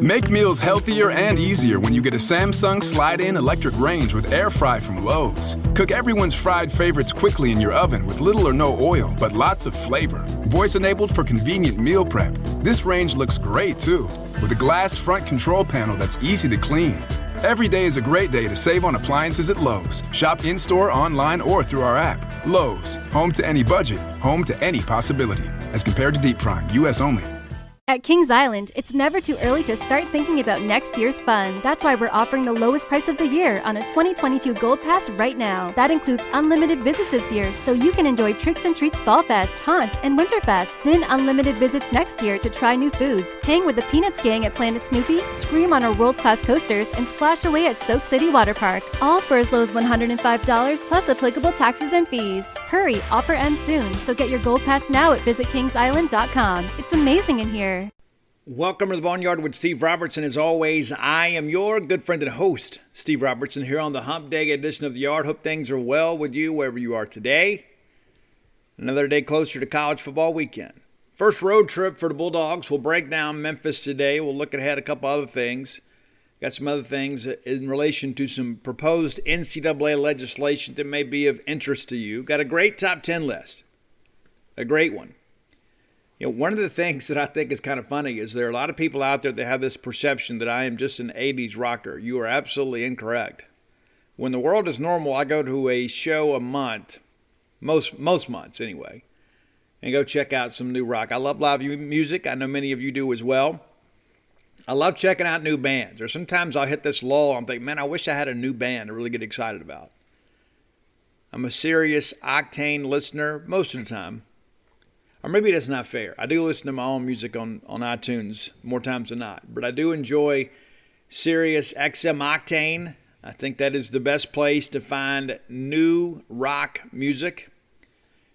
Make meals healthier and easier when you get a Samsung Slide-In electric range with air fry from Lowe's. Cook everyone's fried favorites quickly in your oven with little or no oil, but lots of flavor. Voice-enabled for convenient meal prep. This range looks great, too, with a glass front control panel that's easy to clean. Every day is a great day to save on appliances at Lowe's. Shop in-store, online, or through our app. Lowe's, home to any budget, home to any possibility. As compared to deep frying, U.S. only. At Kings Island, it's never too early to start thinking about next year's fun. That's why we're offering the lowest price of the year on a 2022 Gold Pass right now. That includes unlimited visits this year, so you can enjoy Tricks and Treats Fall Fest, Haunt, and Winterfest. Then unlimited visits next year to try new foods, hang with the Peanuts gang at Planet Snoopy, scream on our world-class coasters, and splash away at Soak City Water Park. All for as low as $105 plus applicable taxes and fees. Hurry, offer ends soon, so get your Gold Pass now at visitkingsisland.com. It's amazing in here. Welcome to the Boneyard with Steve Robertson. As always, I am your good friend and host, Steve Robertson, here on the Hump Day edition of the Yard. Hope things are well with you wherever you are today. Another day closer to college football weekend. First road trip for the Bulldogs. We'll break down Memphis today. We'll look ahead at a couple other things. Got some other things in relation to some proposed NCAA legislation that may be of interest to you. Got a great top 10 list. A great one. You know, one of the things that I think is kind of funny is there are a lot of people out there that have this perception that I am just an 80s rocker. You are absolutely incorrect. When the world is normal, I go to a show a month, most months anyway, and go check out some new rock. I love live music. I know many of you do as well. I love checking out new bands. Or sometimes I'll hit this lull. I'm thinking, man, I wish I had a new band to really get excited about. I'm a serious Octane listener most of the time. Or maybe that's not fair. I do listen to my own music on iTunes more times than not. But I do enjoy Sirius XM Octane. I think that is the best place to find new rock music.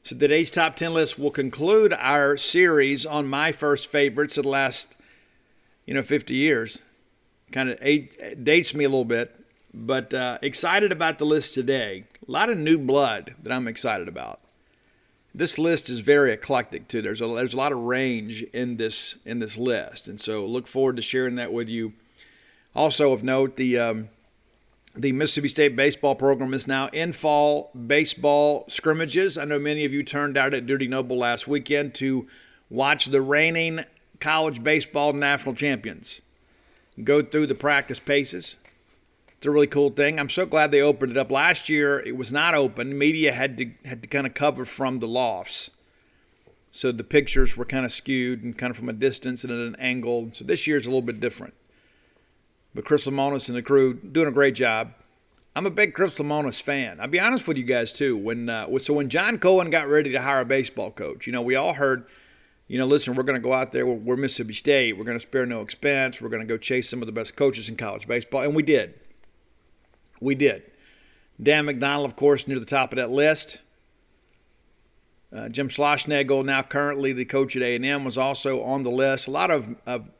So today's top 10 list will conclude our series on my first favorites of the last 50 years. Kind of dates me a little bit. But excited about the list today. A lot of new blood that I'm excited about. This list is very eclectic too. There's a lot of range in this list, and so look forward to sharing that with you. Also of note, the Mississippi State baseball program is now in fall baseball scrimmages. I know many of you turned out at Duty Noble last weekend to watch the reigning college baseball national champions go through the practice paces. It's a really cool thing. I'm so glad they opened it up. Last year, it was not open. Media had to kind of cover from the lofts. So the pictures were kind of skewed and kind of from a distance and at an angle. So this year's a little bit different. But Chris Lemonis and the crew doing a great job. I'm a big Chris Lemonis fan. I'll be honest with you guys, too. When John Cohen got ready to hire a baseball coach, we all heard, listen, we're going to go out there. We're Mississippi State. We're going to spare no expense. We're going to go chase some of the best coaches in college baseball. And we did. Dan McDonnell, of course, near the top of that list. Jim Schlossnegel, now currently the coach at A&M, was also on the list. A lot of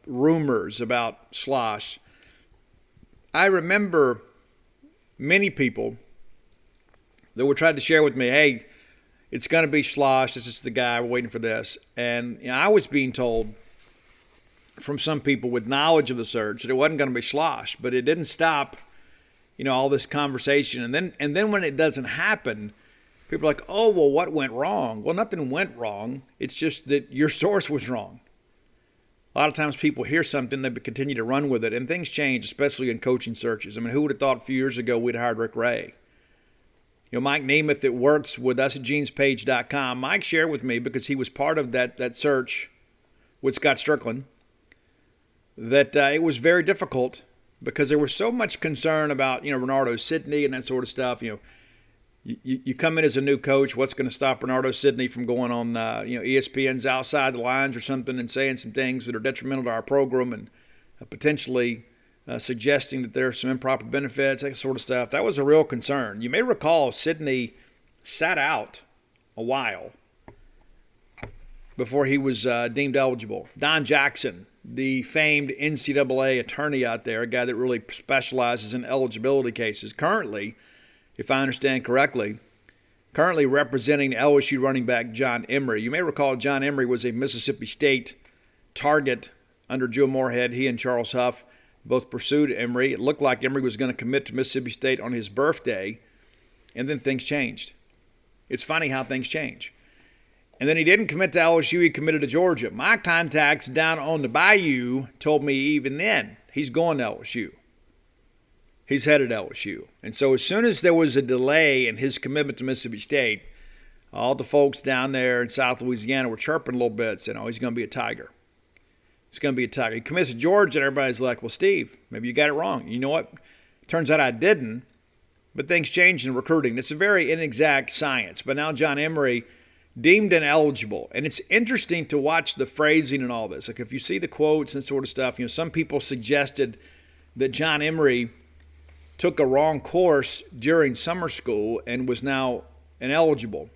rumors about Schloss. I remember many people that were trying to share with me, hey, it's going to be Schloss. This is the guy. We're waiting for this. And I was being told from some people with knowledge of the search that it wasn't going to be Schloss, but it didn't stop all this conversation. And then when it doesn't happen, people are like, oh, well, what went wrong? Well, nothing went wrong. It's just that your source was wrong. A lot of times people hear something, they continue to run with it, and things change, especially in coaching searches. I mean, who would have thought a few years ago we'd hired Rick Ray? Mike Nemeth that works with us at genespage.com, Mike shared with me, because he was part of that search with Scott Strickland, that it was very difficult because there was so much concern about, Renardo Sidney and that sort of stuff. You come in as a new coach, what's going to stop Renardo Sidney from going on, ESPN's Outside the Lines or something and saying some things that are detrimental to our program and potentially suggesting that there are some improper benefits, that sort of stuff. That was a real concern. You may recall Sidney sat out a while before he was deemed eligible. Don Jackson, the famed NCAA attorney out there, a guy that really specializes in eligibility cases, currently, if I understand correctly, representing LSU running back John Emery. You may recall John Emery was a Mississippi State target under Joe Moorhead, he and Charles Huff both pursued Emory. It looked like Emory was going to commit to Mississippi State on his birthday, and then things changed. It's funny how things change. And then he didn't commit to LSU, he committed to Georgia. My contacts down on the bayou told me even then he's going to LSU. He's headed to LSU. And so as soon as there was a delay in his commitment to Mississippi State, all the folks down there in South Louisiana were chirping a little bit, saying, oh, he's going to be a Tiger. He's going to be a Tiger. He commits to Georgia, and everybody's like, well, Steve, maybe you got it wrong. You know what? Turns out I didn't, but things changed in recruiting. It's a very inexact science. But now John Emory deemed ineligible. And it's interesting to watch the phrasing and all this. Like if you see the quotes and sort of stuff, some people suggested that John Emory took a wrong course during summer school and was now ineligible.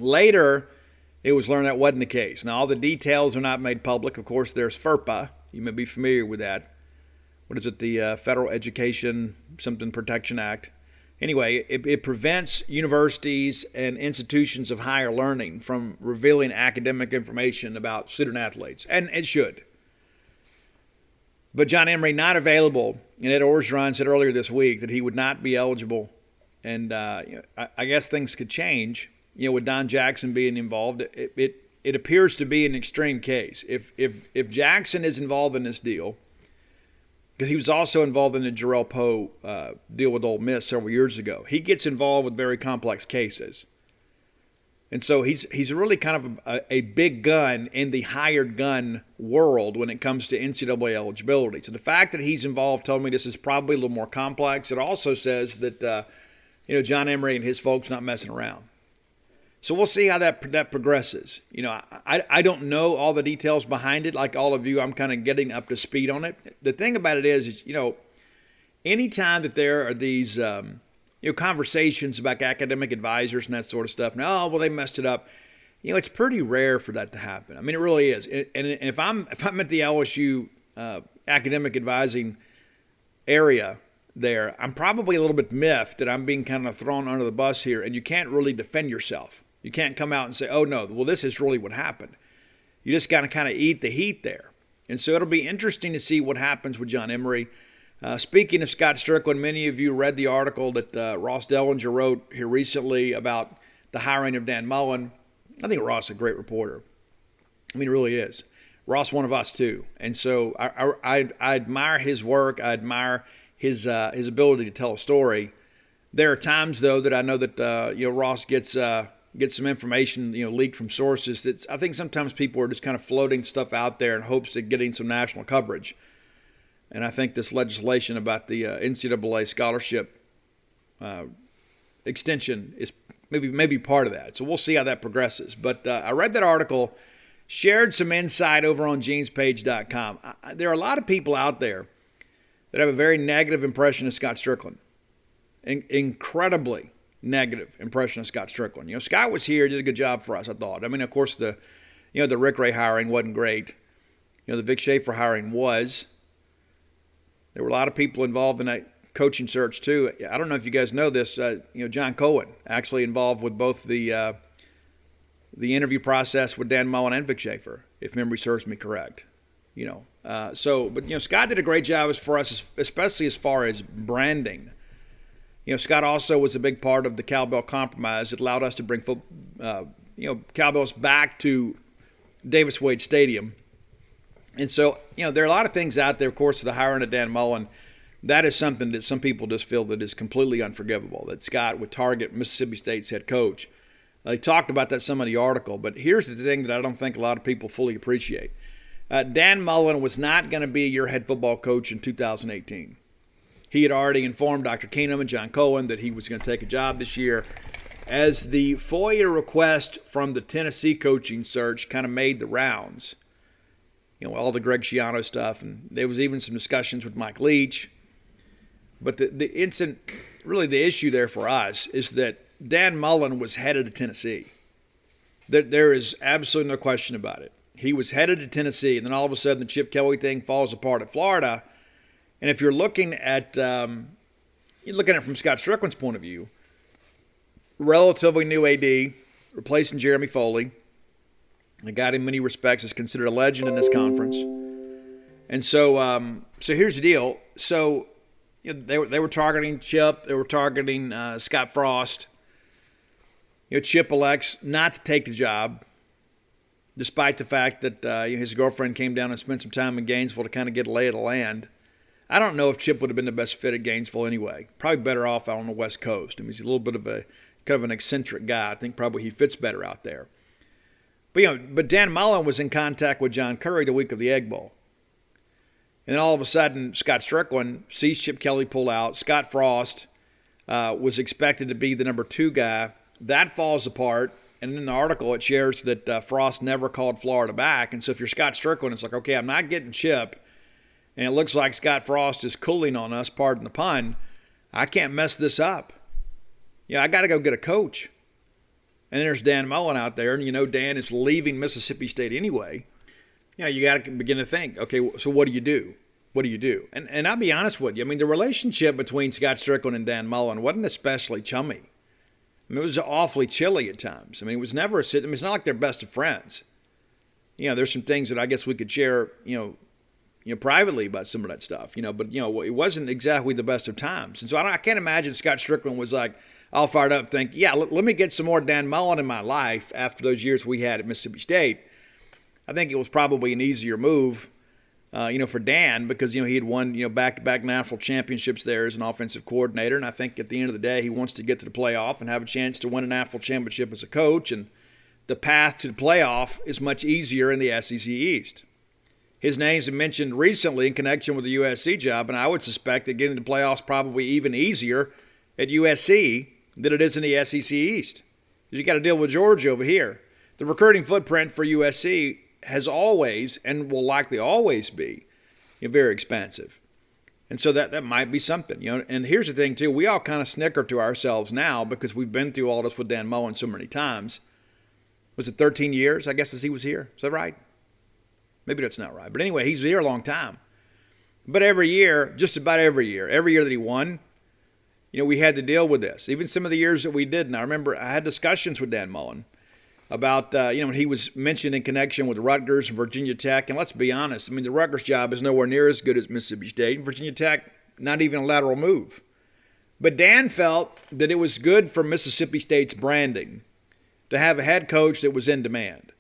Later, it was learned that wasn't the case. Now, all the details are not made public. Of course, there's FERPA. You may be familiar with that. What is it? The Federal Education something Protection Act. Anyway, it prevents universities and institutions of higher learning from revealing academic information about student athletes, and it should. But John Emory not available, and Ed Orgeron said earlier this week that he would not be eligible, and I guess things could change. With Don Jackson being involved, it appears to be an extreme case. If Jackson is involved in this deal, because he was also involved in the Jarrell Poe deal with Ole Miss several years ago, he gets involved with very complex cases. And so he's really kind of a big gun in the hired gun world when it comes to NCAA eligibility. So the fact that he's involved told me this is probably a little more complex. It also says that John Emory and his folks not messing around. So we'll see how that progresses. I don't know all the details behind it. Like all of you, I'm kind of getting up to speed on it. The thing about it is anytime that there are these conversations about academic advisors and that sort of stuff, now, well, they messed it up. It's pretty rare for that to happen. I mean, it really is. And if I'm at the LSU academic advising area there, I'm probably a little bit miffed that I'm being kind of thrown under the bus here, and you can't really defend yourself. You can't come out and say, oh, no, well, this is really what happened. You just got to kind of eat the heat there. And so it'll be interesting to see what happens with John Emory. Speaking of Scott Strickland, many of you read the article that Ross Dellinger wrote here recently about the hiring of Dan Mullen. I think Ross is a great reporter. I mean, he really is. Ross, one of us, too. And so I admire his work. I admire his ability to tell a story. There are times, though, that I know that Ross gets some information leaked from sources. I think sometimes people are just kind of floating stuff out there in hopes of getting some national coverage. And I think this legislation about the NCAA scholarship extension is maybe part of that. So we'll see how that progresses. But I read that article, shared some insight over on genespage.com. There are a lot of people out there that have a very negative impression of Scott Strickland. Incredibly negative impression of Scott Strickland. Scott was here, did a good job for us, I thought. I mean, of course, the Rick Ray hiring wasn't great. The Vic Schaefer hiring was. There were a lot of people involved in that coaching search, too. I don't know if you guys know this. John Cohen actually involved with both the interview process with Dan Mullen and Vic Schaefer, if memory serves me correct. But Scott did a great job for us, especially as far as branding. Scott also was a big part of the Cowbell Compromise. It allowed us to bring Cowbells back to Davis Wade Stadium. And so, there are a lot of things out there, of course, the hiring of Dan Mullen. That is something that some people just feel that is completely unforgivable, that Scott would target Mississippi State's head coach. They talked about that some of the article, but here's the thing that I don't think a lot of people fully appreciate. Dan Mullen was not going to be your head football coach in 2018. He had already informed Dr. Keenum and John Cohen that he was going to take a job this year. As the FOIA request from the Tennessee coaching search kind of made the rounds, all the Greg Schiano stuff, and there was even some discussions with Mike Leach. But the issue there for us is that Dan Mullen was headed to Tennessee. There is absolutely no question about it. He was headed to Tennessee, and then all of a sudden the Chip Kelly thing falls apart at Florida. And if you're looking at it from Scott Strickland's point of view, relatively new AD, replacing Jeremy Foley, a guy in many respects is considered a legend in this conference. And so here's the deal. So they were targeting Chip. They were targeting Scott Frost. Chip elects not to take the job, despite the fact that his girlfriend came down and spent some time in Gainesville to kind of get a lay of the land. I don't know if Chip would have been the best fit at Gainesville anyway. Probably better off out on the West Coast. I mean, he's a little bit of a kind of an eccentric guy. I think probably he fits better out there. But Dan Mullen was in contact with John Curry the week of the Egg Bowl. And then all of a sudden, Scott Strickland sees Chip Kelly pull out. Scott Frost was expected to be the number 2 guy. That falls apart. And in the article, it shares that Frost never called Florida back. And so if you're Scott Strickland, it's like, okay, I'm not getting Chip. And it looks like Scott Frost is cooling on us, pardon the pun. I can't mess this up. I got to go get a coach. And then there's Dan Mullen out there, and Dan is leaving Mississippi State anyway. You got to begin to think, okay, so what do you do? What do you do? And I'll be honest with you. I mean, the relationship between Scott Strickland and Dan Mullen wasn't especially chummy. I mean, it was awfully chilly at times. I mean, it was never it's not like they're best of friends. There's some things that I guess we could share, privately about some of that stuff, but, it wasn't exactly the best of times. And so I can't imagine Scott Strickland was like all fired up, think, let me get some more Dan Mullen in my life after those years we had at Mississippi State. I think it was probably an easier move, for Dan because, he had won, back-to-back national championships there as an offensive coordinator. And I think at the end of the day, he wants to get to the playoff and have a chance to win a national championship as a coach. And the path to the playoff is much easier in the SEC East. His name's been mentioned recently in connection with the USC job, and I would suspect that getting to the playoffs is probably even easier at USC than it is in the SEC East. Because you got to deal with Georgia over here. The recruiting footprint for USC has always and will likely always be very expansive. And so that might be something. And here's the thing, too. We all kind of snicker to ourselves now because we've been through all this with Dan Mullen so many times. Was it 13 years, I guess, as he was here? Is that right? Maybe that's not right. But anyway, he's here a long time. But every year, just about every year that he won, we had to deal with this. Even some of the years that we didn't. I remember I had discussions with Dan Mullen about, when he was mentioned in connection with Rutgers and Virginia Tech. And let's be honest, the Rutgers job is nowhere near as good as Mississippi State. And Virginia Tech, not even a lateral move. But Dan felt that it was good for Mississippi State's branding to have a head coach that was in demand.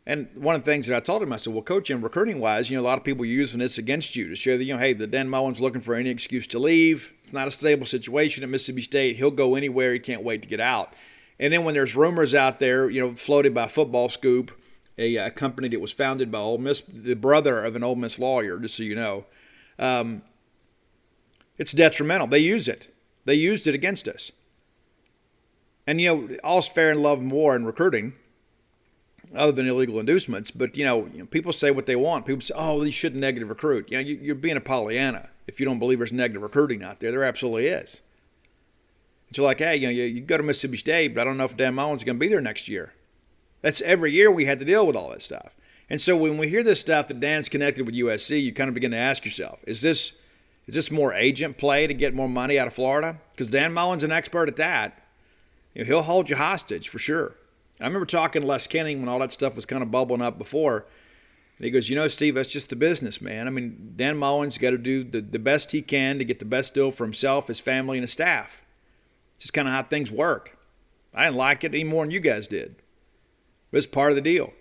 And one of the things that I told him, I said, well, Coach, recruiting-wise, a lot of people are using this against you to show that, hey, the Dan Mullen's looking for any excuse to leave. It's not a stable situation at Mississippi State. He'll go anywhere. He can't wait to get out. And then when there's rumors out there, floated by Football Scoop, a company that was founded by Ole Miss, the brother of an Ole Miss lawyer, just so you know, it's detrimental. They use it. They used it against us. And, all's fair in love and war in recruiting, other than illegal inducements. But, people say what they want. People say, oh, you shouldn't negative recruit. You're being a Pollyanna if you don't believe there's negative recruiting out there. There absolutely is. It's like, hey, you go to Mississippi State, but I don't know if Dan Mullen's going to be there next year. That's every year we had to deal with all that stuff. And so when we hear this stuff that Dan's connected with USC, you kind of begin to ask yourself, is this more agent play to get more money out of Florida? Because Dan Mullen's an expert at that. He'll hold you hostage for sure. I remember talking to Les Kenning when all that stuff was kind of bubbling up before. And he goes, Steve, that's just the business, man. Dan Mullen's got to do the best he can to get the best deal for himself, his family, and his staff. It's just kind of how things work. I didn't like it any more than you guys did. But it's part of the deal.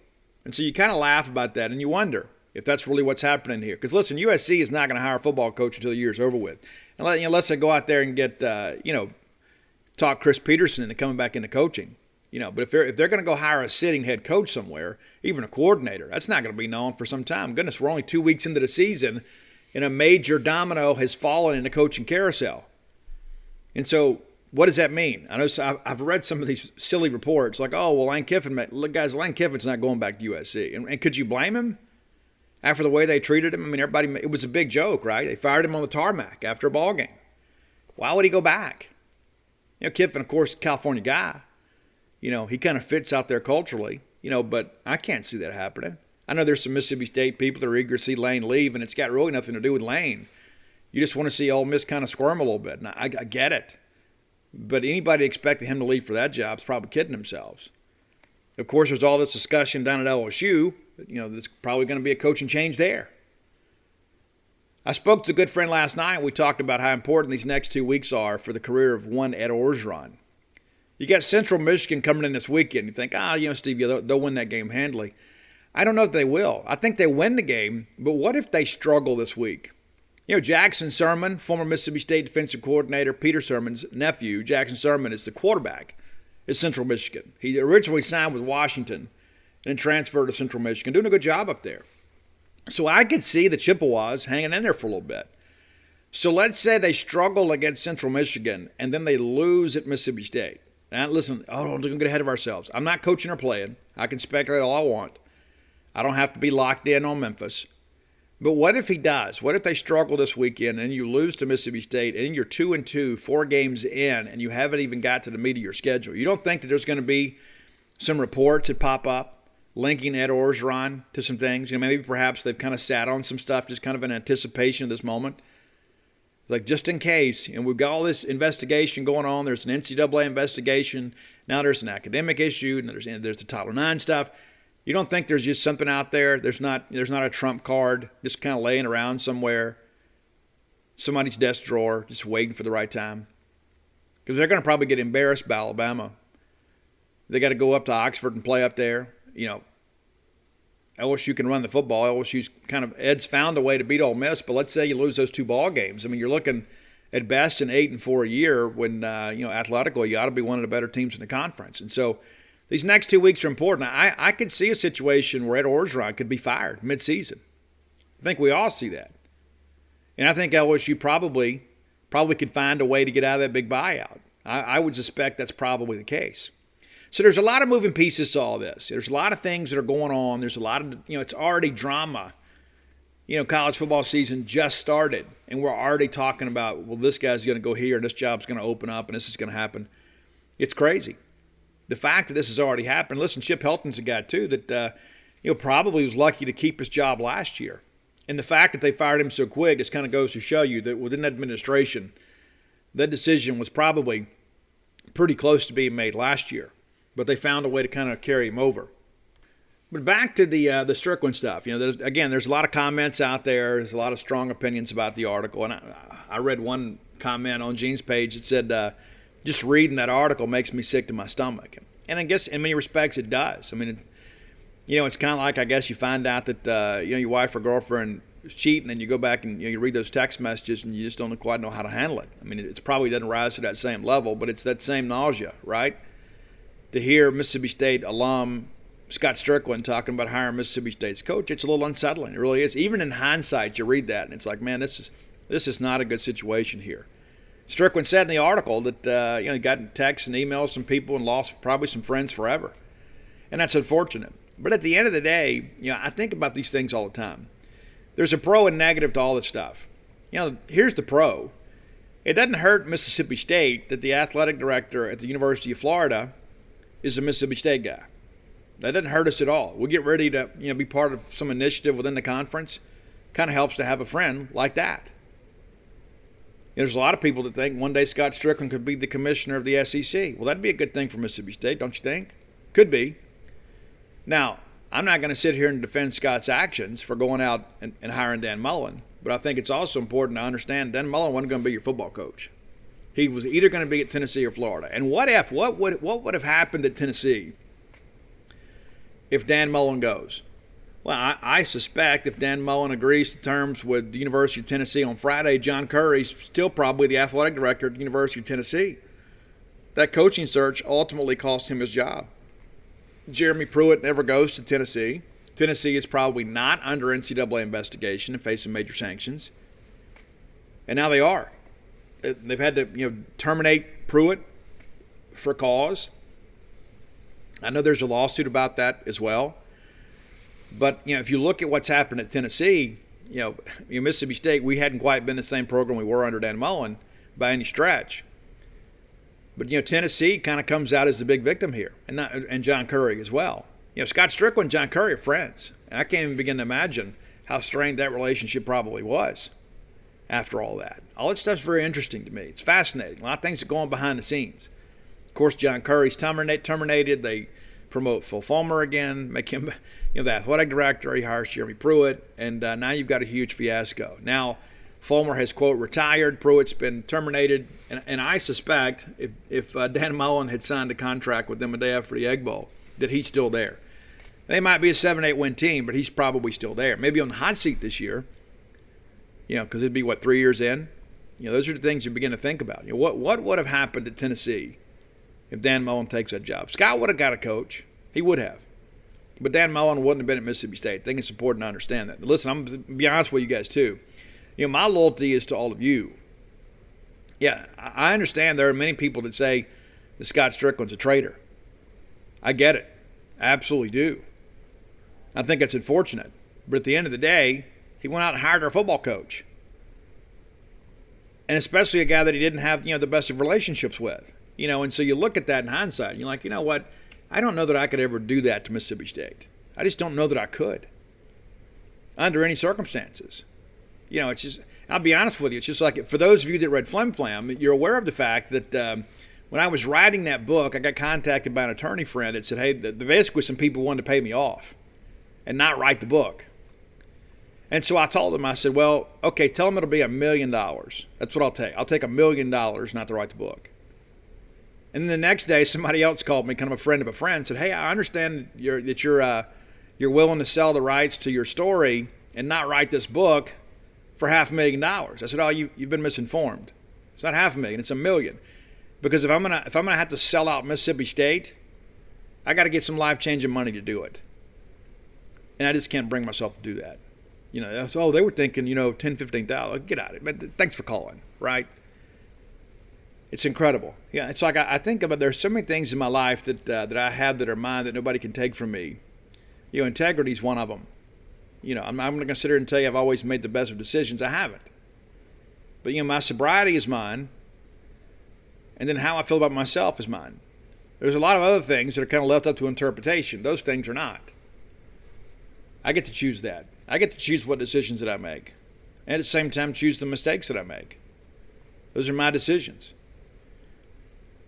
And so you kind of laugh about that and you wonder if that's really what's happening here. Because listen, USC is not going to hire a football coach until the year's over with. Unless they go out there and get, talk Chris Peterson into coming back into coaching. But if they're going to go hire a sitting head coach somewhere, even a coordinator, that's not going to be known for some time. Goodness, we're only 2 weeks into the season, and a major domino has fallen in the coaching carousel. And so what does that mean? I know I've read some of these silly reports like, oh, well, Lane Kiffin's not going back to USC. And could you blame him after the way they treated him? It was a big joke, right? They fired him on the tarmac after a ball game. Why would he go back? Kiffin, of course, California guy. He kind of fits out there culturally, but I can't see that happening. I know there's some Mississippi State people that are eager to see Lane leave, and it's got really nothing to do with Lane. You just want to see Ole Miss kind of squirm a little bit, and I get it. But anybody expecting him to leave for that job is probably kidding themselves. Of course, there's all this discussion down at LSU. There's probably going to be a coaching change there. I spoke to a good friend last night, and we talked about how important these next 2 weeks are for the career of one Ed Orgeron. You got Central Michigan coming in this weekend. You think, Steve, they'll win that game handily. I don't know if they will. I think they win the game, but what if they struggle this week? Jackson Sermon, former Mississippi State defensive coordinator, Peter Sermon's nephew, Jackson Sermon, is the quarterback at Central Michigan. He originally signed with Washington and then transferred to Central Michigan, doing a good job up there. So I could see the Chippewas hanging in there for a little bit. So let's say they struggle against Central Michigan and then they lose at Mississippi State. Now listen, don't get ahead of ourselves. I'm not coaching or playing. I can speculate all I want. I don't have to be locked in on Memphis. But what if he does? What if they struggle this weekend and you lose to Mississippi State and you're 2-2, 4 games in, and you haven't even got to the meat of your schedule? You don't think that there's going to be some reports that pop up linking Ed Orgeron to some things? Maybe perhaps they've kind of sat on some stuff just kind of in anticipation of this moment. Like, just in case, and we've got all this investigation going on. There's an NCAA investigation. Now there's an academic issue, and there's the Title IX stuff. You don't think there's just something out there? There's not a trump card just kind of laying around somewhere, somebody's desk drawer, just waiting for the right time? Because they're going to probably get embarrassed by Alabama. They got to go up to Oxford and play up there. LSU can run the football. LSU's Ed's found a way to beat Ole Miss, but let's say you lose those 2 ball games. You're looking at best an 8-4 a year when, athletically, you ought to be one of the better teams in the conference. And so these next 2 weeks are important. I could see a situation where Ed Orgeron could be fired midseason. I think we all see that. And I think LSU probably could find a way to get out of that big buyout. I would suspect that's probably the case. So there's a lot of moving pieces to all this. There's a lot of things that are going on. There's a lot of, it's already drama. College football season just started, and we're already talking about, well, this guy's going to go here, and this job's going to open up, and this is going to happen. It's crazy. The fact that this has already happened. Listen, Chip Helton's a guy, too, that, probably was lucky to keep his job last year. And the fact that they fired him so quick just kind of goes to show you that within that administration, that decision was probably pretty close to being made last year. But they found a way to kind of carry him over. But back to the Strickland stuff. There's a lot of comments out there. There's a lot of strong opinions about the article. And I read one comment on Gene's page that said, just reading that article makes me sick to my stomach. And I guess in many respects it does. It's kind of like, I guess, you find out that, your wife or girlfriend is cheating, and you go back and you read those text messages and you just don't quite know how to handle it. It probably doesn't rise to that same level, but it's that same nausea, right? To hear Mississippi State alum Scott Strickland talking about hiring Mississippi State's coach, it's a little unsettling. It really is. Even in hindsight, you read that, and it's like, man, this is not a good situation here. Strickland said in the article that he got texts and emails from people and lost probably some friends forever, and that's unfortunate. But at the end of the day, I think about these things all the time. There's a pro and negative to all this stuff. Here's the pro. It doesn't hurt Mississippi State that the athletic director at the University of Florida is a Mississippi State guy. That doesn't hurt us at all. We get ready to be part of some initiative within the conference. Kind of helps to have a friend like that. There's a lot of people that think one day Scott Strickland could be the commissioner of the SEC. Well, that'd be a good thing for Mississippi State, don't you think? Could be. Now, I'm not going to sit here and defend Scott's actions for going out and hiring Dan Mullen, but I think it's also important to understand Dan Mullen wasn't going to be your football coach. He was either going to be at Tennessee or Florida. And what would have happened at Tennessee if Dan Mullen goes? Well, I suspect if Dan Mullen agrees to terms with the University of Tennessee on Friday, John Curry's still probably the athletic director at the University of Tennessee. That coaching search ultimately cost him his job. Jeremy Pruitt never goes to Tennessee. Tennessee is probably not under NCAA investigation and facing major sanctions. And now they are. They've had to, terminate Pruitt for cause. I know there's a lawsuit about that as well. But, if you look at what's happened at Tennessee, Mississippi State, we hadn't quite been the same program we were under Dan Mullen by any stretch. But, Tennessee kind of comes out as the big victim here, and John Curry as well. Scott Strickland and John Curry are friends. And I can't even begin to imagine how strained that relationship probably was after all that. All that stuff's very interesting to me. It's fascinating. A lot of things are going behind the scenes. Of course, John Curry's terminated. They promote Phil Fulmer again, make him the athletic director. He hires Jeremy Pruitt, and now you've got a huge fiasco. Now, Fulmer has, quote, retired. Pruitt's been terminated. And I suspect if Dan Mullen had signed a contract with them a day after the Egg Bowl, that he's still there. They might be a 7-8 win team, but he's probably still there. Maybe on the hot seat this year, because it'd be, 3 years in? Those are the things you begin to think about. What would have happened at Tennessee if Dan Mullen takes that job? Scott would have got a coach. He would have. But Dan Mullen wouldn't have been at Mississippi State. I think it's important to understand that. But listen, I'm going to be honest with you guys, too. My loyalty is to all of you. Yeah, I understand there are many people that say that Scott Strickland's a traitor. I get it. I absolutely do. I think it's unfortunate. But at the end of the day, he went out and hired our football coach. And especially a guy that he didn't have, the best of relationships with. And so you look at that in hindsight, and you're like, you know what? I don't know that I could ever do that to Mississippi State. I just don't know that I could. Under any circumstances. It's just, I'll be honest with you, it's just like, for those of you that read Flim Flam, you're aware of the fact that when I was writing that book, I got contacted by an attorney friend that said, hey, basically some people wanted to pay me off and not write the book. And so I told them, I said, well, okay, tell them it'll be $1 million. That's what I'll take. I'll take $1 million not to write the book. And then the next day, somebody else called me, kind of a friend of a friend, said, hey, I understand that you're willing to sell the rights to your story and not write this book for $500,000. I said, oh, you've been misinformed. It's not $500,000, it's $1 million. Because if I'm gonna have to sell out Mississippi State, I got to get some life-changing money to do it. And I just can't bring myself to do that. So they were thinking, 10, 15,000. Get out of it. But thanks for calling, right? It's incredible. Yeah, it's like I think about, there's so many things in my life that I have that are mine that nobody can take from me. Integrity is one of them. I'm not going to sit here and tell you I've always made the best of decisions. I haven't. But, my sobriety is mine. And then how I feel about myself is mine. There's a lot of other things that are kind of left up to interpretation. Those things are not. I get to choose that. I get to choose what decisions that I make. And at the same time, choose the mistakes that I make. Those are my decisions.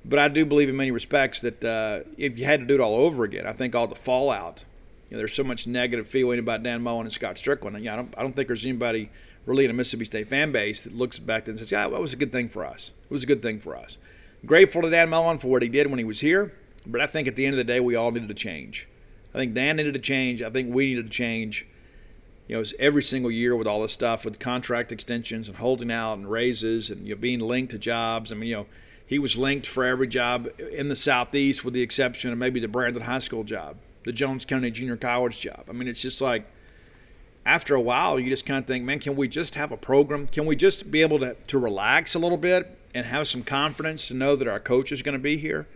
But I do believe in many respects that if you had to do it all over again, I think all the fallout, there's so much negative feeling about Dan Mullen and Scott Strickland. And, I don't think there's anybody really in a Mississippi State fan base that looks back and says, yeah, that was a good thing for us. It was a good thing for us. Grateful to Dan Mullen for what he did when he was here. But I think at the end of the day, we all needed to change. I think Dan needed to change. I think we needed to change. It's every single year with all this stuff, with contract extensions and holding out and raises and being linked to jobs. He was linked for every job in the Southeast with the exception of maybe the Brandon High School job, the Jones County Junior College job. It's just like, after a while, you just kind of think, man, can we just have a program? Can we just be able to relax a little bit and have some confidence to know that our coach is going to be here?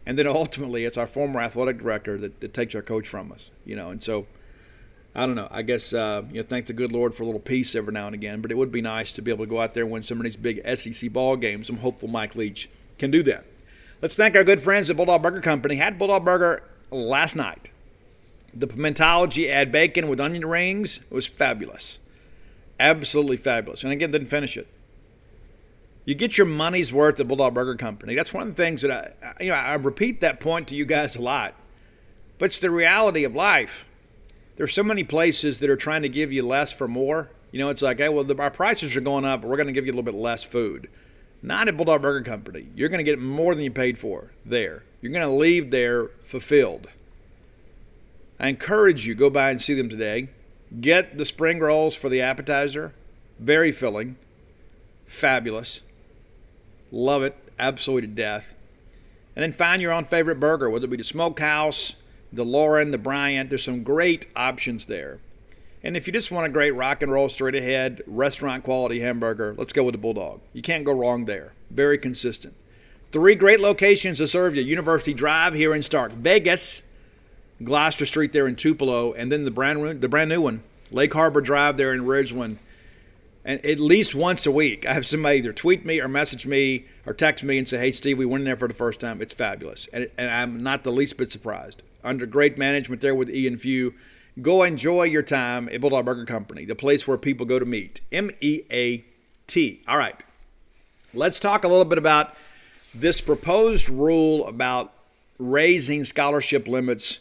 And then ultimately, it's our former athletic director that takes our coach from us, And so, I don't know. I guess, thank the good Lord for a little peace every now and again. But it would be nice to be able to go out there and win some of these big SEC ball games. I'm hopeful Mike Leach can do that. Let's thank our good friends at Bulldog Burger Company. Had Bulldog Burger last night. The Pimentology add bacon with onion rings was fabulous. Absolutely fabulous. And again, didn't finish it. You get your money's worth at Bulldog Burger Company. That's one of the things that I repeat that point to you guys a lot. But it's the reality of life. There's so many places that are trying to give you less for more. It's like, hey, well, our prices are going up, but we're going to give you a little bit less food. Not at Bulldog Burger Company. You're going to get more than you paid for there. You're going to leave there fulfilled. I encourage you, go by and see them today. Get the spring rolls for the appetizer. Very filling. Fabulous. Love it. Absolutely to death. And then find your own favorite burger, whether it be the Smokehouse, the Lauren, the Bryant. There's some great options there. And if you just want a great rock and roll, straight ahead, restaurant quality hamburger, let's go with the Bulldog. You can't go wrong there. Very consistent. 3 great locations to serve you. University Drive here in Stark Vegas, Gloucester Street there in Tupelo, and then the brand new one, Lake Harbor Drive there in Ridgeland. And at least once a week, I have somebody either tweet me or message me or text me and say, hey, Steve, we went in there for the first time. It's fabulous. And I'm not the least bit surprised. Under great management there with Ian Few. Go enjoy your time at Bulldog Burger Company, the place where people go to meet. MEAT. All right. Let's talk a little bit about this proposed rule about raising scholarship limits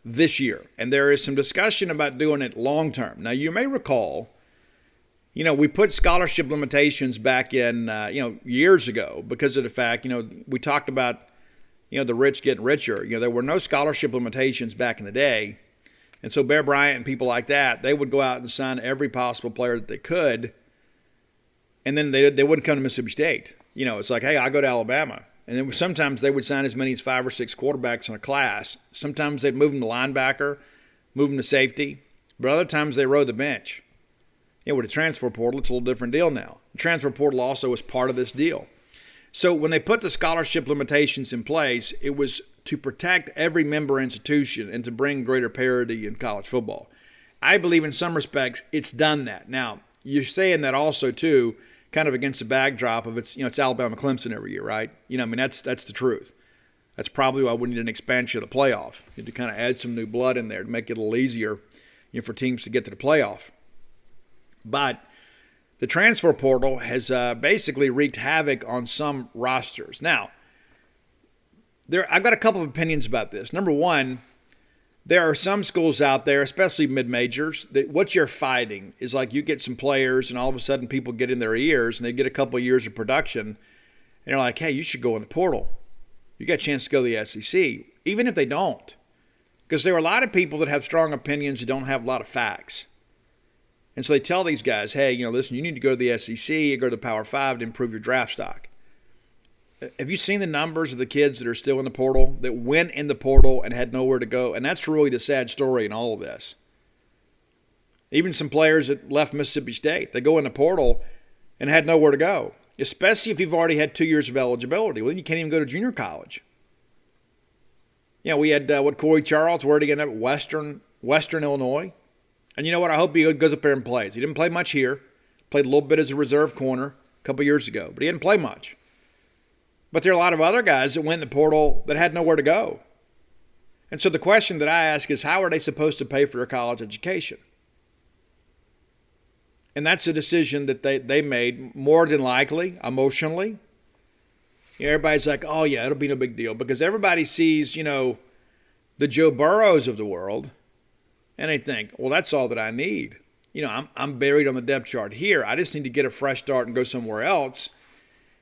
this year. And there is some discussion about doing it long term. Now, you may recall We put scholarship limitations back in, years ago because of the fact, we talked about, the rich getting richer. There were no scholarship limitations back in the day. And so Bear Bryant and people like that, they would go out and sign every possible player that they could. And then they wouldn't come to Mississippi State. It's like, hey, I'll go to Alabama. And then sometimes they would sign as many as 5 or 6 quarterbacks in a class. Sometimes they'd move them to linebacker, move them to safety. But other times they rode the bench. With the transfer portal, it's a little different deal now. The transfer portal also is part of this deal. So when they put the scholarship limitations in place, it was to protect every member institution and to bring greater parity in college football. I believe in some respects it's done that. Now, you're saying that also, too, kind of against the backdrop of it's Alabama Clemson every year, right? That's the truth. That's probably why we need an expansion of the playoff, to kind of add some new blood in there to make it a little easier for teams to get to the playoff. But the transfer portal has basically wreaked havoc on some rosters. Now, I've got a couple of opinions about this. Number one, there are some schools out there, especially mid-majors, that what you're fighting is like you get some players and all of a sudden people get in their ears and they get a couple of years of production and they're like, hey, you should go in the portal. You got a chance to go to the SEC, even if they don't. Because there are a lot of people that have strong opinions who don't have a lot of facts. And so they tell these guys, hey, listen, you need to go to the SEC, you go to the Power 5 to improve your draft stock. Have you seen the numbers of the kids that are still in the portal, that went in the portal and had nowhere to go? And that's really the sad story in all of this. Even some players that left Mississippi State, they go in the portal and had nowhere to go, especially if you've already had 2 years of eligibility. Well, then you can't even go to junior college. We had Corey Charles, where did he end up? Western Illinois. And you know what? I hope he goes up there and plays. He didn't play much here. Played a little bit as a reserve corner a couple years ago, but he didn't play much. But there are a lot of other guys that went in the portal that had nowhere to go. And so the question that I ask is, how are they supposed to pay for their college education? And that's a decision that they made more than likely, emotionally. Everybody's like, oh, yeah, it'll be no big deal. Because everybody sees, the Joe Burrows of the world, and they think, well, that's all that I need. I'm buried on the depth chart here. I just need to get a fresh start and go somewhere else,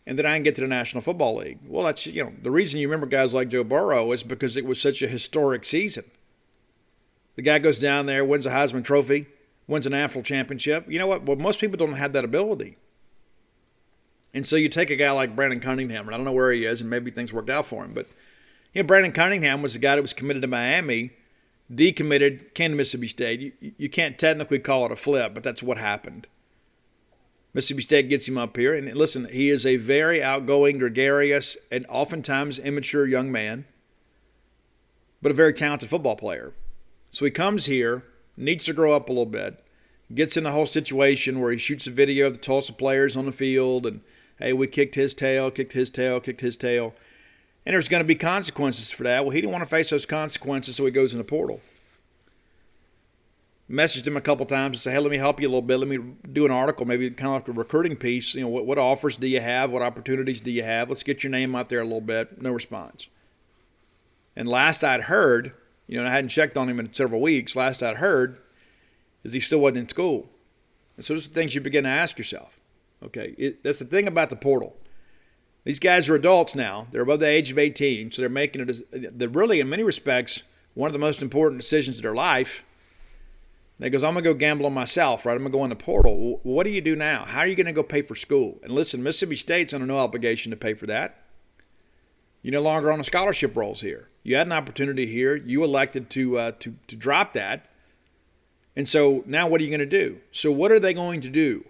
and then I can get to the National Football League. Well, that's, the reason you remember guys like Joe Burrow is because it was such a historic season. The guy goes down there, wins a Heisman Trophy, wins a national championship. You know what? Well, most people don't have that ability. And so you take a guy like Brandon Cunningham, and I don't know where he is, and maybe things worked out for him, but Brandon Cunningham was the guy that was committed to Miami, decommitted, came to Mississippi State. You can't technically call it a flip, but that's what happened. Mississippi State gets him up here. And listen, he is a very outgoing, gregarious, and oftentimes immature young man, but a very talented football player. So he comes here, needs to grow up a little bit, gets in the whole situation where he shoots a video of the Tulsa players on the field, and, hey, we kicked his tail. And there's going to be consequences for that. Well, he didn't want to face those consequences, so he goes in the portal. Messaged him a couple times and say, hey, let me help you a little bit. Let me do an article, maybe kind of like a recruiting piece. What offers do you have? What opportunities do you have? Let's get your name out there a little bit. No response. And last I'd heard, and I hadn't checked on him in several weeks, last I'd heard is he still wasn't in school. And so those are the things you begin to ask yourself. Okay, that's the thing about the portal. These guys are adults now. They're above the age of 18, so they're making they're really, in many respects, one of the most important decisions of their life. And he goes, I'm going to go gamble on myself, right? I'm going to go in the portal. Well, what do you do now? How are you going to go pay for school? And listen, Mississippi State's under no obligation to pay for that. You're no longer on a scholarship rolls here. You had an opportunity here. You elected to drop that. And so now what are you going to do? So what are they going to do?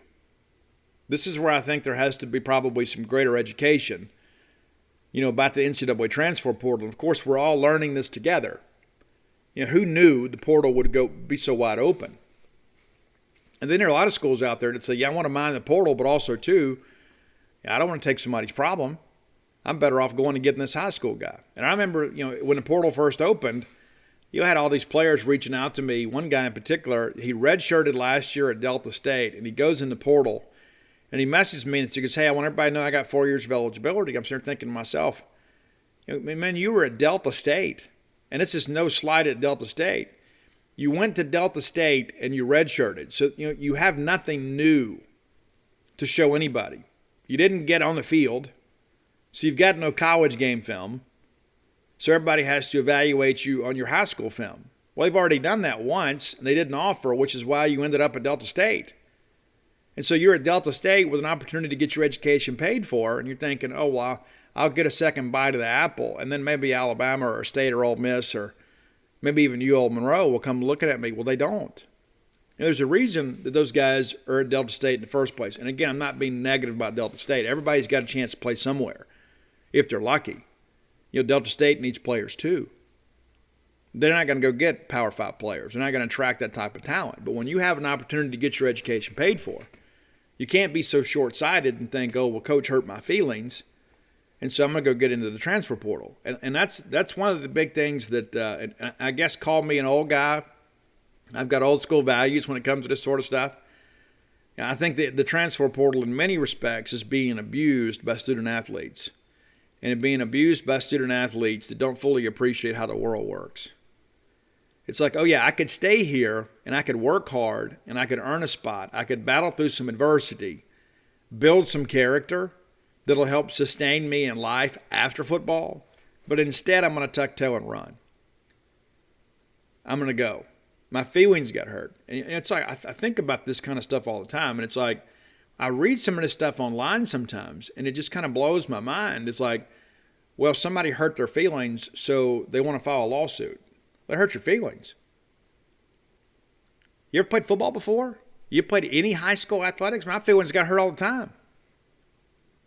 This is where I think there has to be probably some greater education, about the NCAA transfer portal. Of course, we're all learning this together. Who knew the portal would be so wide open? And then there are a lot of schools out there that say, yeah, I want to mine the portal, but also, too, I don't want to take somebody's problem. I'm better off going and getting this high school guy. And I remember, when the portal first opened, you had all these players reaching out to me. One guy in particular, he redshirted last year at Delta State, and he goes in the portal. And he messages me and he goes, hey, I want everybody to know I got 4 years of eligibility. I'm sitting there thinking to myself, man, you were at Delta State. And this is no slight at Delta State. You went to Delta State and you redshirted. So, you have nothing new to show anybody. You didn't get on the field, so you've got no college game film. So everybody has to evaluate you on your high school film. Well, they've already done that once, and they didn't offer, which is why you ended up at Delta State. And so you're at Delta State with an opportunity to get your education paid for, and you're thinking, oh, well, I'll get a second bite of the apple, and then maybe Alabama or State or Ole Miss or maybe even UL Monroe will come looking at me. Well, they don't. And there's a reason that those guys are at Delta State in the first place. And again, I'm not being negative about Delta State. Everybody's got a chance to play somewhere if they're lucky. Delta State needs players too. They're not going to go get Power 5 players. They're not going to attract that type of talent. But when you have an opportunity to get your education paid for, you can't be so short-sighted and think, oh, well, coach hurt my feelings, and so I'm going to go get into the transfer portal. And that's one of the big things that I guess called me an old guy. I've got old school values when it comes to this sort of stuff. I think that the transfer portal in many respects is being abused by student athletes. And being abused by student athletes that don't fully appreciate how the world works. It's like, oh yeah, I could stay here and I could work hard and I could earn a spot. I could battle through some adversity, build some character that'll help sustain me in life after football. But instead, I'm going to tuck toe and run. I'm going to go. My feelings got hurt. And it's like, I think about this kind of stuff all the time. And it's like, I read some of this stuff online sometimes, and it just kind of blows my mind. It's like, well, somebody hurt their feelings, so they want to file a lawsuit. That hurt your feelings. You ever played football before? You played any high school athletics? My feelings got hurt all the time.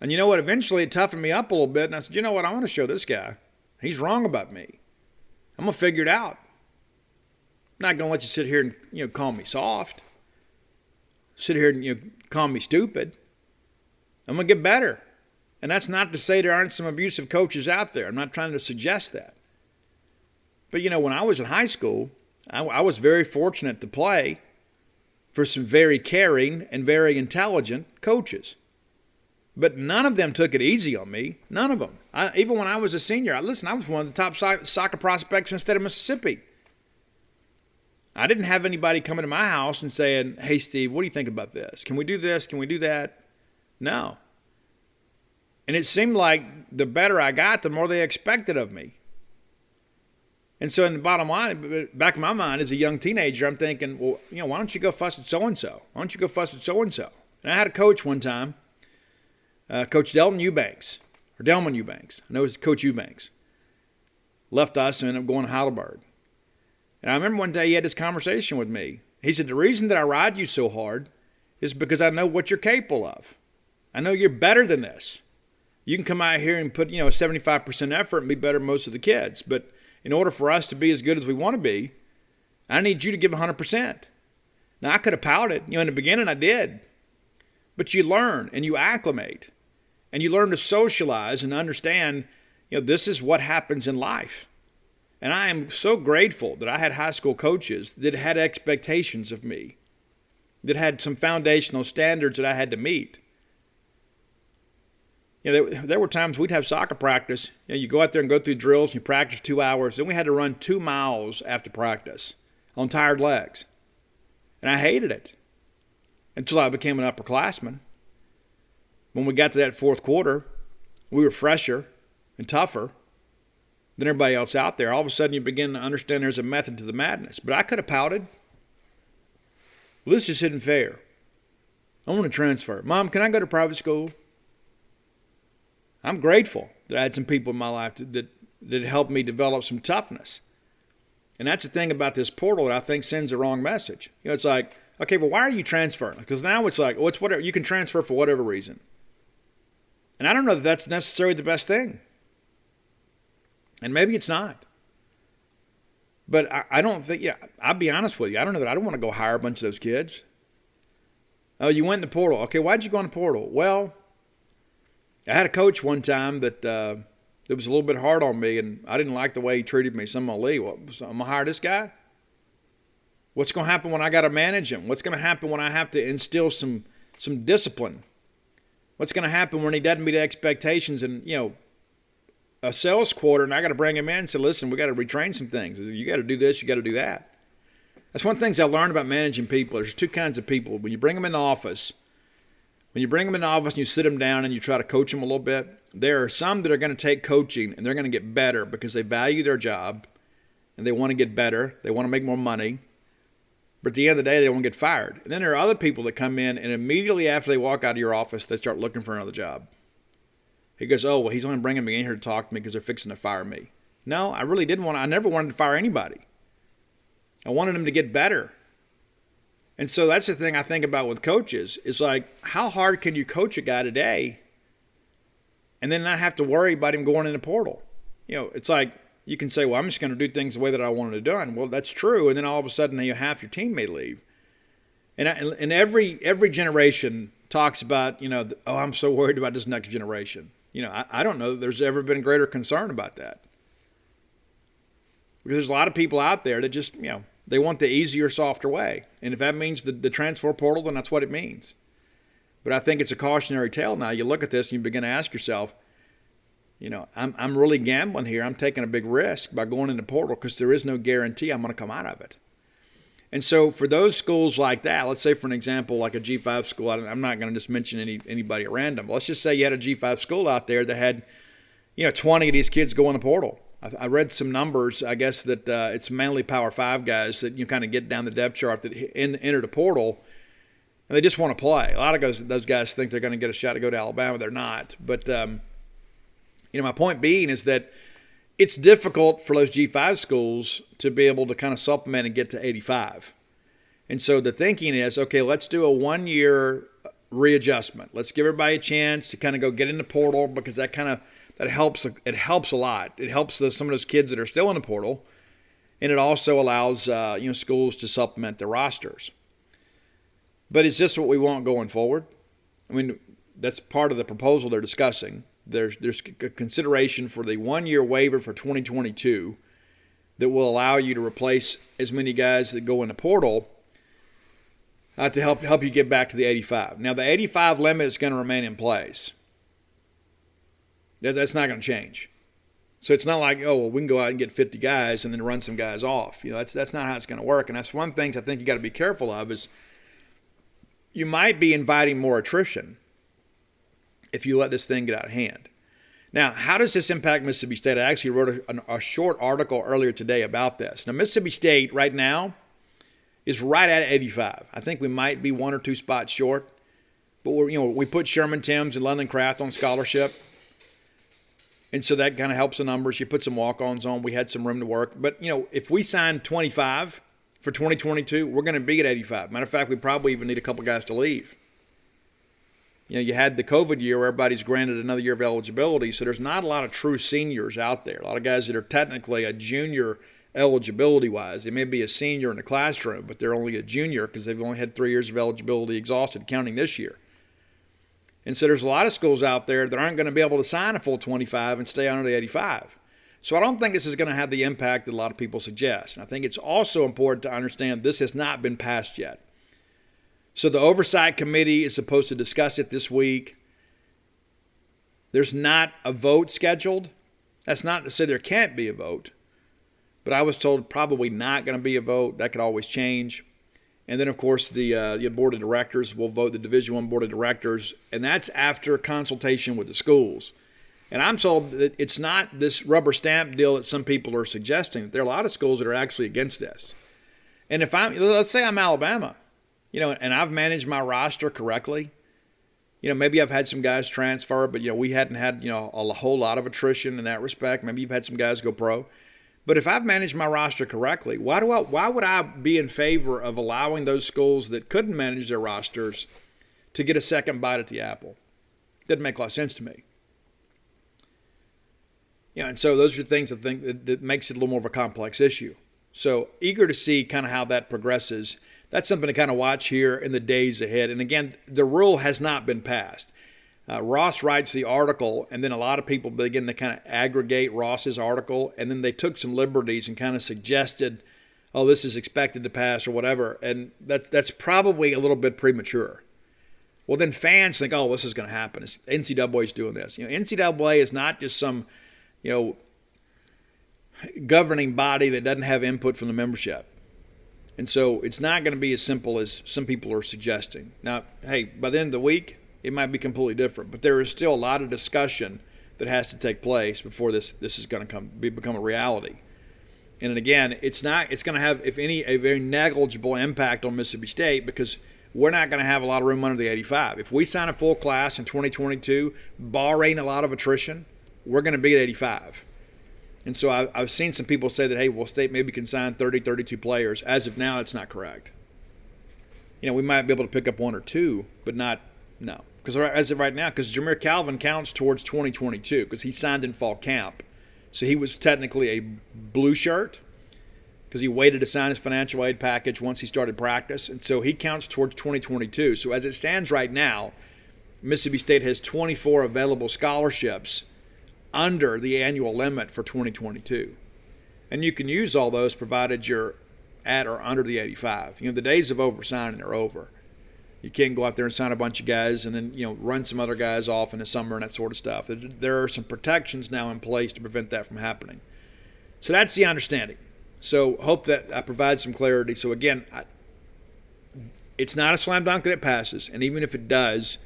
And you know what? Eventually it toughened me up a little bit, and I said, you know what? I want to show this guy. He's wrong about me. I'm going to figure it out. I'm not going to let you sit here and call me soft. Sit here and call me stupid. I'm going to get better. And that's not to say there aren't some abusive coaches out there. I'm not trying to suggest that. But, when I was in high school, I was very fortunate to play for some very caring and very intelligent coaches. But none of them took it easy on me. None of them. Even when I was a senior, I was one of the top soccer prospects in the state of Mississippi. I didn't have anybody coming to my house and saying, hey, Steve, what do you think about this? Can we do this? Can we do that? No. And it seemed like the better I got, the more they expected of me. And so in the bottom line, back in my mind as a young teenager, I'm thinking, well, why don't you go fuss at so-and-so? Why don't you go fuss at so-and-so? And I had a coach one time, Coach Delman Eubanks. I know it was Coach Eubanks. Left us and ended up going to Heidelberg. And I remember one day he had this conversation with me. He said, the reason that I ride you so hard is because I know what you're capable of. I know you're better than this. You can come out here and put, 75% effort and be better than most of the kids. But in order for us to be as good as we want to be, I need you to give 100%. Now, I could have pouted. In the beginning I did. But you learn and you acclimate. And you learn to socialize and understand, this is what happens in life. And I am so grateful that I had high school coaches that had expectations of me, that had some foundational standards that I had to meet. There were times we'd have soccer practice. You go out there and go through drills, and you practice 2 hours. Then we had to run 2 miles after practice on tired legs. And I hated it until I became an upperclassman. When we got to that fourth quarter, we were fresher and tougher than everybody else out there. All of a sudden you begin to understand there's a method to the madness. But I could have pouted. Well, this just isn't fair. I want to transfer. Mom, can I go to private school? I'm grateful that I had some people in my life that helped me develop some toughness. And that's the thing about this portal that I think sends the wrong message. It's like, okay, well, why are you transferring? Because now it's like, it's whatever. You can transfer for whatever reason. And I don't know that that's necessarily the best thing. And maybe it's not. But I don't think, I'll be honest with you. I don't know that I don't want to go hire a bunch of those kids. Oh, you went in the portal. Okay, why'd you go in the portal? Well, I had a coach one time that was a little bit hard on me, and I didn't like the way he treated me. So I'm going to leave. Well, so I'm going to hire this guy? What's going to happen when I got to manage him? What's going to happen when I have to instill some discipline? What's going to happen when he doesn't meet expectations and, a sales quarter, and I got to bring him in and say, listen, we got to retrain some things. You got to do this, you got to do that. That's one of the things I learned about managing people. There's two kinds of people. When you bring them in the office, when you bring them in the office and you sit them down and you try to coach them a little bit, there are some that are going to take coaching and they're going to get better because they value their job and they want to get better. They want to make more money. But at the end of the day, they don't want to get fired. And then there are other people that come in and immediately after they walk out of your office, they start looking for another job. He goes, oh, well, he's only bringing me in here to talk to me because they're fixing to fire me. No, I really didn't want to. I never wanted to fire anybody. I wanted them to get better. And so that's the thing I think about with coaches. It's like, how hard can you coach a guy today and then not have to worry about him going in the portal? You know, it's like you can say, well, I'm just going to do things the way that I wanted it done. Well, that's true. And then all of a sudden, half your team may leave. And every generation talks about, oh, I'm so worried about this next generation. I don't know that there's ever been greater concern about that. Because there's a lot of people out there that just, they want the easier, softer way. And if that means the transfer portal, then that's what it means. But I think it's a cautionary tale now. You look at this and you begin to ask yourself, I'm really gambling here. I'm taking a big risk by going in the portal because there is no guarantee I'm going to come out of it. And so for those schools like that, let's say for an example, like a G5 school, I'm not going to just mention anybody at random. Let's just say you had a G5 school out there that had, 20 of these kids go in the portal. I read some numbers, I guess, that it's mainly Power 5 guys that you kind of get down the depth chart that enter the portal, and they just want to play. A lot of those guys think they're going to get a shot to go to Alabama. They're not. But, my point being is that it's difficult for those G5 schools to be able to kind of supplement and get to 85. And so the thinking is, okay, let's do a 1-year readjustment. Let's give everybody a chance to kind of go get in the portal because that helps. It helps a lot. It helps some of those kids that are still in the portal, and it also allows schools to supplement their rosters. But is this what we want going forward? I mean, that's part of the proposal they're discussing. There's a consideration for the 1-year waiver for 2022 that will allow you to replace as many guys that go in the portal to help you get back to the 85. Now, the 85 limit is going to remain in place. That's not going to change. So it's not like, oh, well, we can go out and get 50 guys and then run some guys off. That's not how it's going to work. And that's one thing I think you got to be careful of is you might be inviting more attrition if you let this thing get out of hand. Now, how does this impact Mississippi State? I actually wrote a short article earlier today about this. Now, Mississippi State right now is right at 85. I think we might be 1 or 2 spots short, but we put Sherman Timms and London Craft on scholarship, and so that kind of helps the numbers. You put some walk-ons on. We had some room to work, but if we sign 25 for 2022, we're going to be at 85. Matter of fact, we probably even need a couple guys to leave. You had the COVID year where everybody's granted another year of eligibility, so there's not a lot of true seniors out there. A lot of guys that are technically a junior eligibility-wise. They may be a senior in the classroom, but they're only a junior because they've only had 3 years of eligibility exhausted, counting this year. And so there's a lot of schools out there that aren't going to be able to sign a full 25 and stay under the 85. So I don't think this is going to have the impact that a lot of people suggest. And I think it's also important to understand this has not been passed yet. So the Oversight Committee is supposed to discuss it this week. There's not a vote scheduled. That's not to say there can't be a vote. But I was told probably not going to be a vote. That could always change. And then, of course, the Board of Directors will vote, the Division I Board of Directors, and that's after consultation with the schools. And I'm told that it's not this rubber stamp deal that some people are suggesting. There are a lot of schools that are actually against this. And let's say I'm Alabama, and I've managed my roster correctly. Maybe I've had some guys transfer, but, we hadn't had, a whole lot of attrition in that respect. Maybe you've had some guys go pro. But if I've managed my roster correctly, why would I be in favor of allowing those schools that couldn't manage their rosters to get a second bite at the apple? Doesn't make a lot of sense to me. And so those are things I think that makes it a little more of a complex issue. So eager to see kind of how that progresses. That's something to kind of watch here in the days ahead. And again, the rule has not been passed. Ross writes the article, and then a lot of people begin to kind of aggregate Ross's article, and then they took some liberties and kind of suggested, oh, this is expected to pass or whatever, and that's probably a little bit premature. Well, then fans think, oh, this is going to happen. NCAA is doing this. NCAA is not just some, governing body that doesn't have input from the membership. And so it's not going to be as simple as some people are suggesting. Now, hey, by the end of the week, it might be completely different. But there is still a lot of discussion that has to take place before this is going to become a reality. And again, it's going to have, if any, a very negligible impact on Mississippi State, because we're not going to have a lot of room under the 85. If we sign a full class in 2022, barring a lot of attrition, we're going to be at 85. And so I've seen some people say that, hey, well, State maybe can sign 30, 32 players. As of now, it's not correct. We might be able to pick up one or two, but no. Because as of right now, because Jameer Calvin counts towards 2022 because he signed in fall camp. So he was technically a blue shirt because he waited to sign his financial aid package once he started practice. And so he counts towards 2022. So as it stands right now, Mississippi State has 24 available scholarships under the annual limit for 2022. And you can use all those provided you're at or under the 85. The days of over-signing are over. You can't go out there and sign a bunch of guys and then, run some other guys off in the summer and that sort of stuff. There are some protections now in place to prevent that from happening. So that's the understanding. So hope that I provide some clarity. So again, it's not a slam dunk that it passes. And even if it does,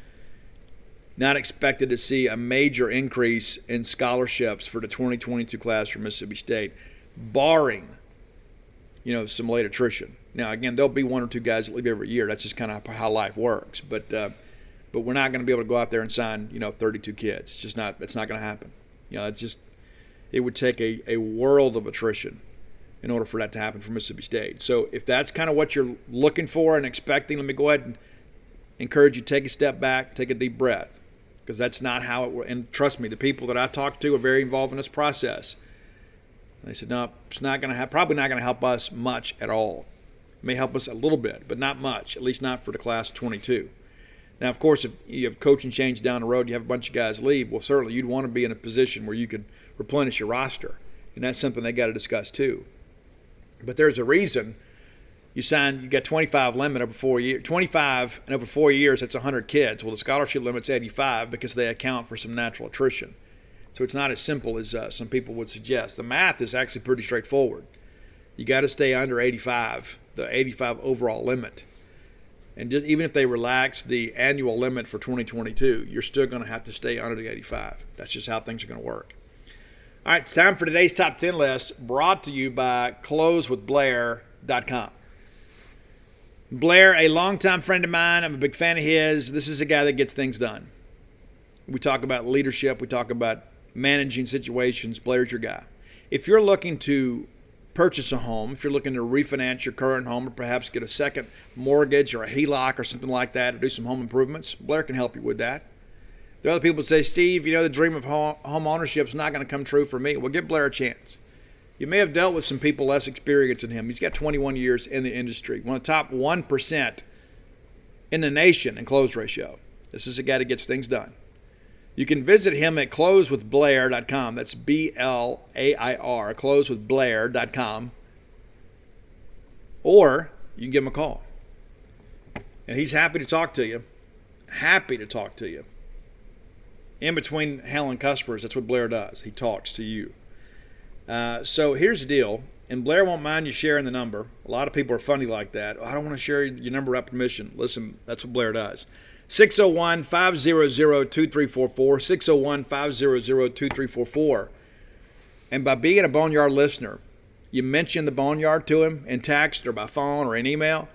not expected to see a major increase in scholarships for the 2022 class for Mississippi State, barring, some late attrition. Now, again, there'll be one or two guys that leave every year. That's just kind of how life works. But we're not going to be able to go out there and sign, 32 kids. It's just not. It's not going to happen. It would take a world of attrition in order for that to happen for Mississippi State. So if that's kind of what you're looking for and expecting, let me go ahead and encourage you to take a step back, take a deep breath, because that's not how it works. And trust me, the people that I talk to are very involved in this process. They said, no, it's not going to probably not going to help us much at all. It may help us a little bit, but not much, at least not for the class of 22. Now, of course, if you have coaching change down the road, you have a bunch of guys leave, well, certainly you'd want to be in a position where you could replenish your roster. And that's something they got to discuss too. But there's a reason you got 25 limit over 4 years. 25 and over 4 years, that's 100 kids. Well, the scholarship limit's 85 because they account for some natural attrition. So it's not as simple as some people would suggest. The math is actually pretty straightforward. You got to stay under 85, the 85 overall limit. And just even if they relax the annual limit for 2022, you're still going to have to stay under the 85. That's just how things are going to work. All right, it's time for today's top 10 list, brought to you by closewithblair.com. Blair, a longtime friend of mine. I'm a big fan of his. This is a guy that gets things done. We talk about leadership. We talk about managing situations. Blair's your guy. If you're looking to purchase a home, if you're looking to refinance your current home or perhaps get a second mortgage or a HELOC or something like that or do some home improvements, Blair can help you with that. There are other people who say, Steve, the dream of home ownership is not going to come true for me. Well, give Blair a chance. You may have dealt with some people less experienced than him. He's got 21 years in the industry, one of the top 1% in the nation in close ratio. This is a guy that gets things done. You can visit him at closewithblair.com. That's B-L-A-I-R, closewithblair.com. Or you can give him a call. And he's happy to talk to you. Happy to talk to you. In between handling customers, that's what Blair does. He talks to you. So here's the deal. And Blair won't mind you sharing the number. A lot of people are funny like that. I don't want to share your number without permission. Listen, that's what Blair does. 601-500-2344, 601-500-2344. And by being a Boneyard listener, you mention the Boneyard to him in text or by phone or in email,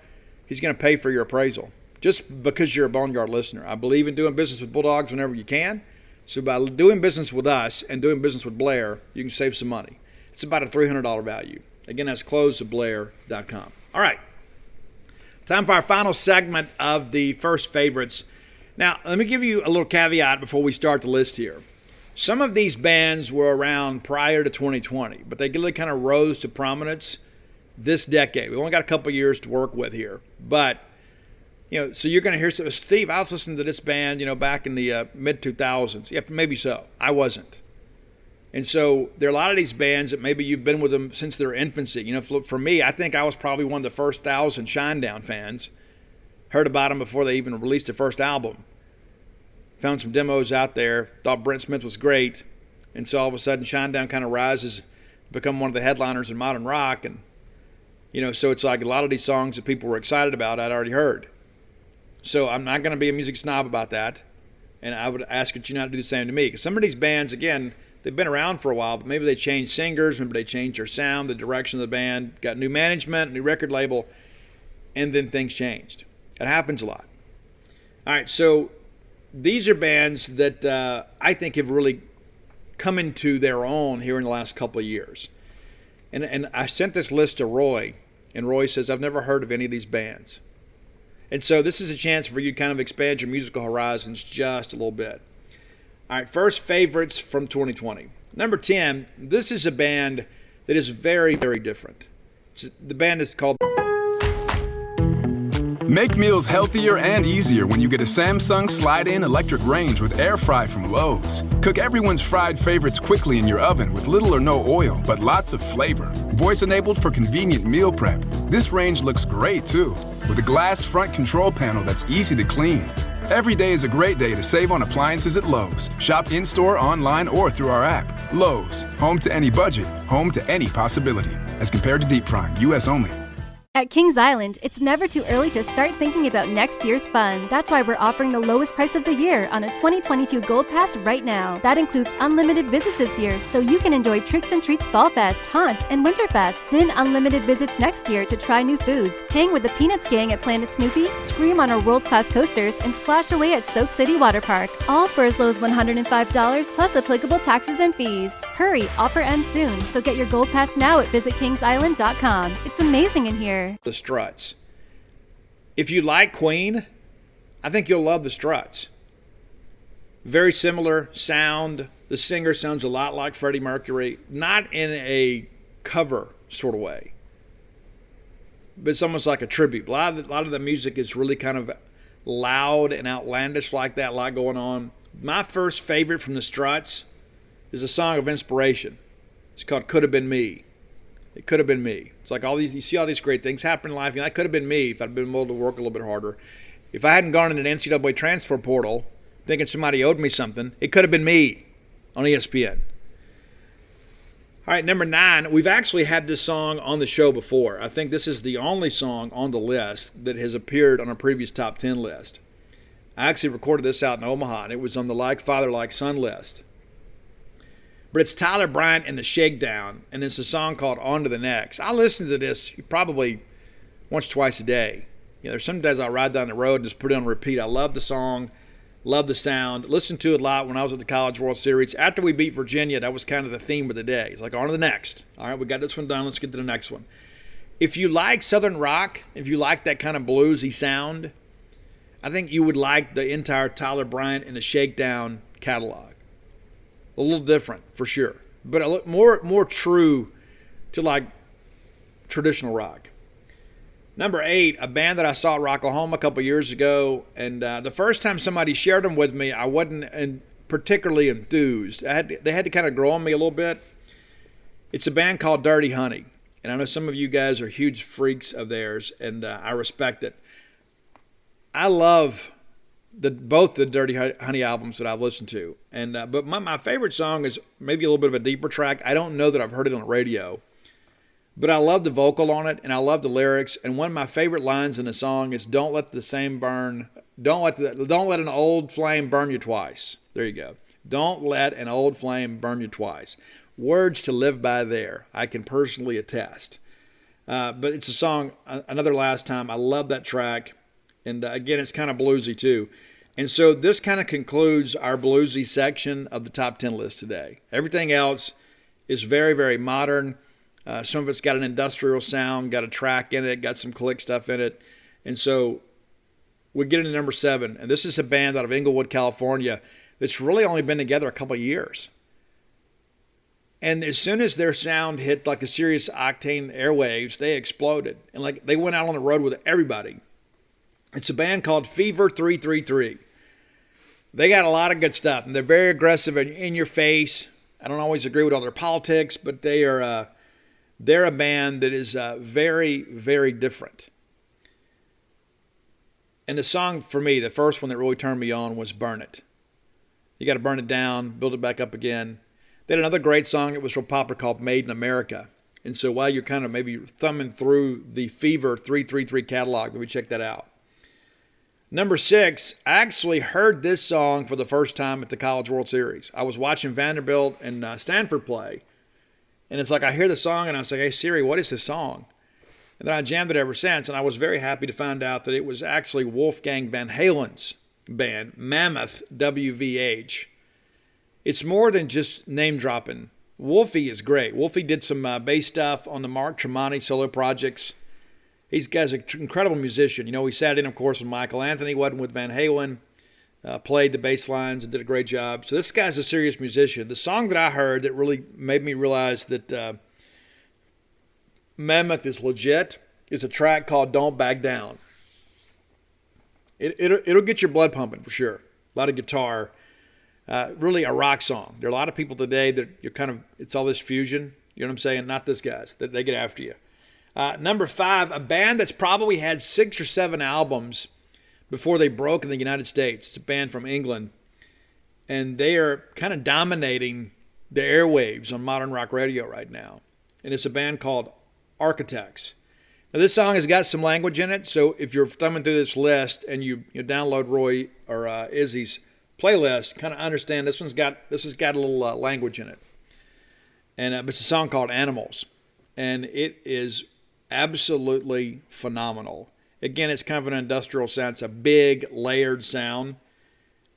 he's going to pay for your appraisal just because you're a Boneyard listener. I believe in doing business with Bulldogs whenever you can. So by doing business with us and doing business with Blair, you can save some money. It's about a $300 value. Again, that's closewithblair.com. All right. Time for our final segment of the First Favorites. Now, let me give you a little caveat before we start the list here. Some of these bands were around prior to 2020, but they really kind of rose to prominence this decade. We've only got a couple years to work with here. But, so you're going to hear, Steve, I was listening to this band, back in the mid-2000s. Yeah, maybe so. I wasn't. And so there are a lot of these bands that maybe you've been with them since their infancy. For me, I think I was probably one of the first 1,000 Shinedown fans. Heard about them before they even released their first album. Found some demos out there. Thought Brent Smith was great. And so all of a sudden Shinedown kind of rises, become one of the headliners in modern rock. And, so it's like a lot of these songs that people were excited about I'd already heard. So I'm not going to be a music snob about that. And I would ask that you not do the same to me. Because some of these bands, again, they've been around for a while, but maybe they changed singers, maybe they changed their sound, the direction of the band, got new management, new record label, and then things changed. It happens a lot. All right, so these are bands that I think have really come into their own here in the last couple of years. And I sent this list to Roy, and Roy says, I've never heard of any of these bands. And so this is a chance for you to kind of expand your musical horizons just a little bit. All right, first favorites from 2020. Number 10, this is a band that is very, very different. The band is called... Make meals healthier and easier when you get a Samsung Slide-In electric range with air fry from Lowe's. Cook everyone's fried favorites quickly in your oven with little or no oil, but lots of flavor. Voice-enabled for convenient meal prep. This range looks great, too, with a glass front control panel that's easy to clean. Every day is a great day to save on appliances at Lowe's. Shop in-store, online, or through our app. Lowe's, home to any budget, home to any possibility. As compared to deep frying, U.S. only. At Kings Island, it's never too early to start thinking about next year's fun. That's why we're offering the lowest price of the year on a 2022 Gold Pass right now. That includes unlimited visits this year, so you can enjoy Tricks and Treats Fall Fest, Haunt, and Winterfest. Then unlimited visits next year to try new foods, hang with the Peanuts gang at Planet Snoopy, scream on our world-class coasters, and splash away at Soak City Water Park. All for as low as $105 plus applicable taxes and fees. Hurry, offer ends soon, so get your Gold Pass now at visitkingsisland.com. It's amazing in here. The Struts. If you like Queen, I think you'll love the Struts. Very similar sound. The singer sounds a lot like Freddie Mercury, not in a cover sort of way, but it's almost like a tribute. A lot of the music is really kind of loud and outlandish like that, a lot going on. My first favorite from the Struts is a song of inspiration. It's called Could Have Been Me. It could have been me. It's like all these, you see all these great things happen in life. You know, that could have been me if I'd been able to work a little bit harder. If I hadn't gone into an NCAA transfer portal thinking somebody owed me something, it could have been me on ESPN. All right, number 9, we've actually had this song on the show before. I think this is the only song on the list that has appeared on a previous top 10 list. I actually recorded this out in Omaha, and it was on the Like Father, Like Son list. But it's Tyler Bryant and the Shakedown, and it's a song called On to the Next. I listen to this probably once, twice a day. You know, there's some days I'll ride down the road and just put it on repeat. I love the song, love the sound. Listened to it a lot when I was at the College World Series. After we beat Virginia, that was kind of the theme of the day. It's like, on to the next. All right, we got this one done. Let's get to the next one. If you like Southern rock, if you like that kind of bluesy sound, I think you would like the entire Tyler Bryant and the Shakedown catalog. A little different, for sure, but a little more true to like traditional rock. Number 8, a band that I saw at Rocklahoma a couple years ago, and the first time somebody shared them with me, I wasn't particularly enthused. They had to kind of grow on me a little bit. It's a band called Dirty Honey, and I know some of you guys are huge freaks of theirs, and I respect it. I love both the Dirty Honey albums that I've listened to, and but my favorite song is maybe a little bit of a deeper track. I don't know that I've heard it on the radio, but I love the vocal on it, and I love the lyrics. And one of my favorite lines in the song is "Don't let the same burn. Don't let an old flame burn you twice." There you go. Don't let an old flame burn you twice. Words to live by there. I can personally attest. But it's a song. Another Last Time. I love that track. And again, it's kind of bluesy too. And so this kind of concludes our bluesy section of the top 10 list today. Everything else is very, very modern. Some of it's got an industrial sound, got a track in it, got some click stuff in it. And so we get into number 7. And this is a band out of Inglewood, California that's really only been together a couple of years. And as soon as their sound hit like a Sirius Octane airwaves, they exploded. And like they went out on the road with everybody. It's a band called Fever 333. They got a lot of good stuff, and they're very aggressive and in your face. I don't always agree with all their politics, but they're a band that is very, very different. And the song for me, the first one that really turned me on was Burn It. You got to burn it down, build it back up again. They had another great song that was real popular called Made in America. And so while you're kind of maybe thumbing through the Fever 333 catalog, maybe check that out. Number 6, I actually heard this song for the first time at the College World Series. I was watching Vanderbilt and Stanford play, and it's like I hear the song and I was like, hey Siri, what is this song? And then I jammed it ever since, and I was very happy to find out that it was actually Wolfgang Van Halen's band, Mammoth, WVH. It's more than just name dropping. Wolfie is great. Wolfie did some bass stuff on the Mark Tremonti solo projects. He's an incredible musician. You know, he sat in, of course, with Michael Anthony, wasn't with Van Halen, played the bass lines and did a great job. So this guy's a serious musician. The song that I heard that really made me realize that Mammoth is legit is a track called Don't Back Down. It'll get your blood pumping for sure. A lot of guitar. Really a rock song. There are a lot of people today that it's all this fusion. You know what I'm saying? Not this guys. That they get after you. Number 5, a band that's probably had 6 or 7 albums before they broke in the United States. It's a band from England. And they are kind of dominating the airwaves on modern rock radio right now. And it's a band called Architects. Now this song has got some language in it. So if you're thumbing through this list and you download Roy or Izzy's playlist, kind of understand this has got a little language in it. And but it's a song called Animals. And it is absolutely phenomenal. Again, it's kind of an industrial sound. It's a big, layered sound,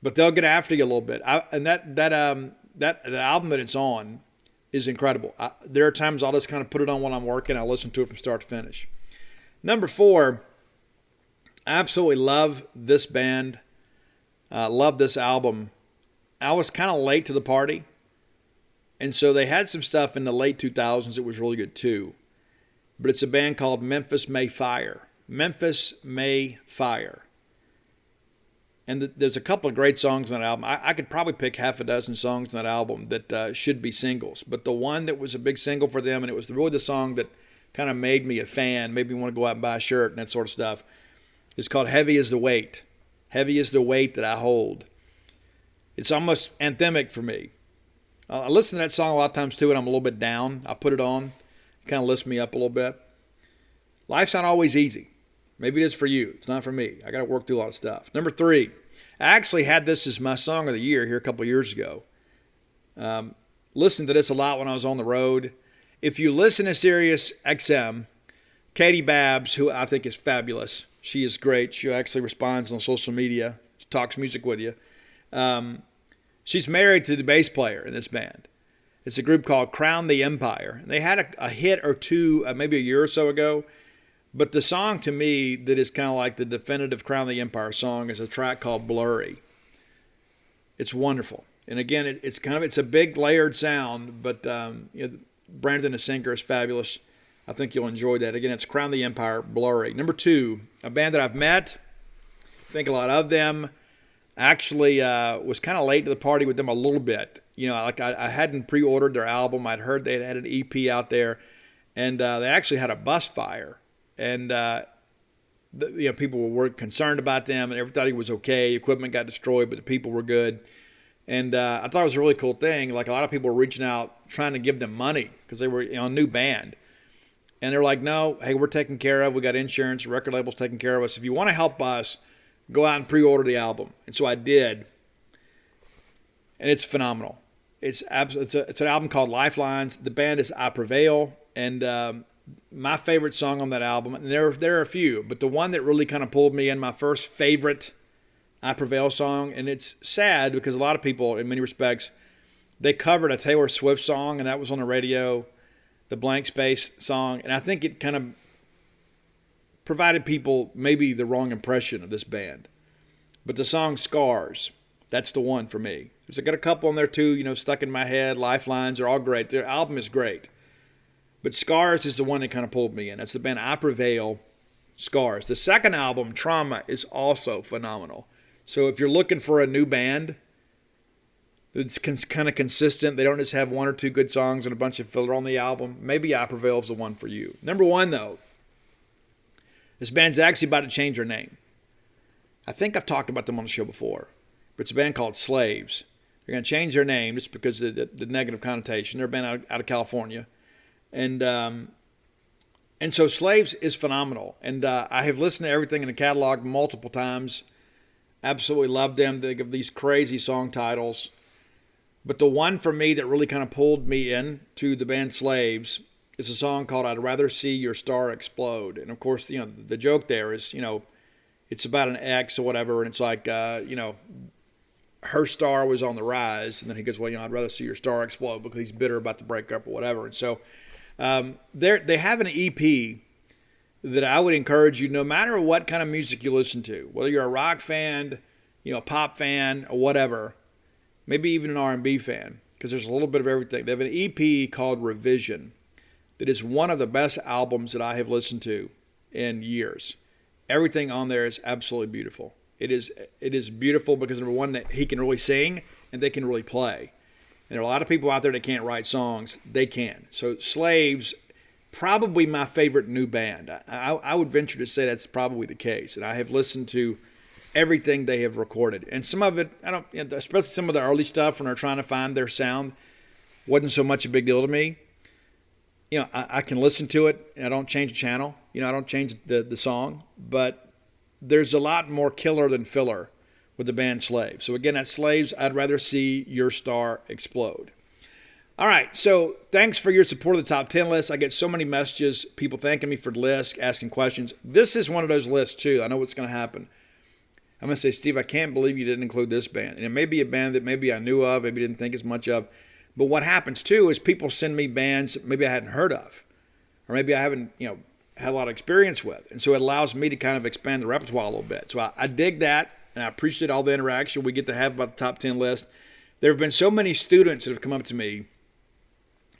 but they'll get after you a little bit. The album that it's on is incredible. There are times I'll just kind of put it on while I'm working. I'll listen to it from start to finish. Number 4, I absolutely love this band. Love this album. I was kind of late to the party, and so they had some stuff in the late 2000s that was really good too. But it's a band called Memphis May Fire. Memphis May Fire. And there's a couple of great songs on that album. I could probably pick half a dozen songs on that album that should be singles. But the one that was a big single for them, and it was really the song that kind of made me a fan, made me want to go out and buy a shirt and that sort of stuff, is called Heavy Is the Weight. Heavy is the weight that I hold. It's almost anthemic for me. I listen to that song a lot of times too, and I'm a little bit down. I put it on. It kind of lifts me up a little bit. Life's not always easy. Maybe it is for you. It's not for me. I got to work through a lot of stuff. Number 3, I actually had this as my song of the year here a couple of years ago. Listened to this a lot when I was on the road. If you listen to Sirius XM, Katie Babbs, who I think is fabulous, she is great. She actually responds on social media, talks music with you. She's married to the bass player in this band. It's a group called Crown the Empire. They had a hit or two maybe a year or so ago. But the song to me that is kind of like the definitive Crown the Empire song is a track called Blurry. It's wonderful. And again, it's a big layered sound, but Brandon the singer is fabulous. I think you'll enjoy that. Again, it's Crown the Empire, Blurry. Number 2, a band that I've met. I think a lot of them. Actually was kind of late to the party with them a little bit. You know, like I hadn't pre-ordered their album. I'd heard they had an EP out there, and they actually had a bus fire. And people were concerned about them, and everybody was okay. Equipment got destroyed, but the people were good. And I thought it was a really cool thing. Like a lot of people were reaching out, trying to give them money because they were a new band. And they're like, no, hey, we're taken care of. We got insurance. Record label's taking care of us. If you want to help us, go out and pre-order the album. And so I did. And it's phenomenal. It's an album called Lifelines. The band is I Prevail. And my favorite song on that album, and there are a few, but the one that really kind of pulled me in, my first favorite I Prevail song, and it's sad because a lot of people, in many respects, they covered a Taylor Swift song, and that was on the radio, the Blank Space song, and I think it kind of provided people maybe the wrong impression of this band. But the song Scars, that's the one for me. There's got a couple on there too, Stuck in My Head, Lifelines, are all great. Their album is great. But Scars is the one that kind of pulled me in. That's the band I Prevail, Scars. The second album, Trauma, is also phenomenal. So if you're looking for a new band that's kind of consistent, they don't just have 1 or 2 good songs and a bunch of filler on the album, maybe I Prevail is the one for you. Number 1, though, this band's actually about to change their name. I think I've talked about them on the show before, but it's a band called Slaves. They're going to change their name just because of the negative connotation. They're a band out of California. And so Slaves is phenomenal. And I have listened to everything in the catalog multiple times. Absolutely love them. They give these crazy song titles. But the one for me that really kind of pulled me in to the band Slaves is a song called I'd Rather See Your Star Explode. And of course, the joke there is, it's about an ex or whatever, and it's like, her star was on the rise. And then he goes, well, I'd rather see your star explode because he's bitter about the breakup or whatever. And so they have an EP that I would encourage you, no matter what kind of music you listen to, whether you're a rock fan, a pop fan, or whatever, maybe even an R&B fan, because there's a little bit of everything. They have an EP called Revision that is one of the best albums that I have listened to in years. Everything on there is absolutely beautiful. It is beautiful because, number one, that he can really sing and they can really play. And there are a lot of people out there that can't write songs. They can. So Slaves, probably my favorite new band. I would venture to say that's probably the case. And I have listened to everything they have recorded. And some of it, especially some of the early stuff when they're trying to find their sound, wasn't so much a big deal to me. I can listen to it and I don't change the channel. I don't change the song. But there's a lot more killer than filler with the band Slaves. So again, that's Slaves, I'd Rather See Your Star Explode. All right, so thanks for your support of the Top 10 list. I get so many messages, people thanking me for the list, asking questions. This is one of those lists, too. I know what's going to happen. I'm going to say, Steve, I can't believe you didn't include this band. And it may be a band that maybe I knew of, maybe didn't think as much of. But what happens, too, is people send me bands that maybe I hadn't heard of. Or maybe I haven't, had a lot of experience with. And so it allows me to kind of expand the repertoire a little bit. So I dig that, and I appreciate all the interaction we get to have about the Top 10 list. There have been so many students that have come up to me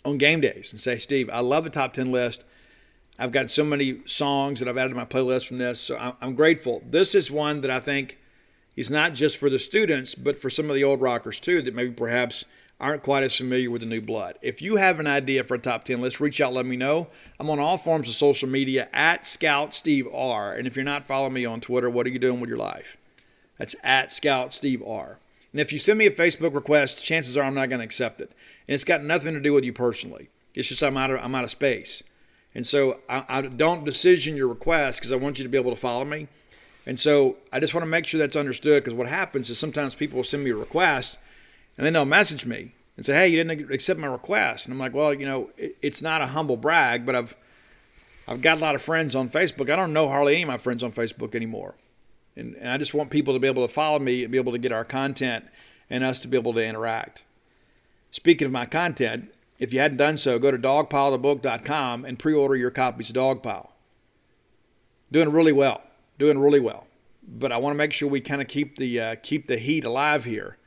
on game days and say, Steve, I love the Top 10 list. I've got so many songs that I've added to my playlist from this, so I'm grateful. This is one that I think is not just for the students, but for some of the old rockers too, that maybe perhaps aren't quite as familiar with the new blood. If you have an idea for a Top 10 list, reach out, let me know. I'm on all forms of social media at Scout Steve R. And if you're not following me on Twitter, what are you doing with your life? That's at Scout Steve R. And if you send me a Facebook request, chances are I'm not going to accept it. And it's got nothing to do with you personally. It's just I'm out of space. And so I don't decision your request because I want you to be able to follow me. And so I just want to make sure that's understood, because what happens is sometimes people will send me a request and then they'll message me and say, hey, you didn't accept my request. And I'm like, well, it's not a humble brag, but I've got a lot of friends on Facebook. I don't know hardly any of my friends on Facebook anymore. And I just want people to be able to follow me and be able to get our content and us to be able to interact. Speaking of my content, if you hadn't done so, go to dogpilethebook.com and pre-order your copies of Dogpile. Doing really well. But I want to make sure we kind of keep the heat alive here.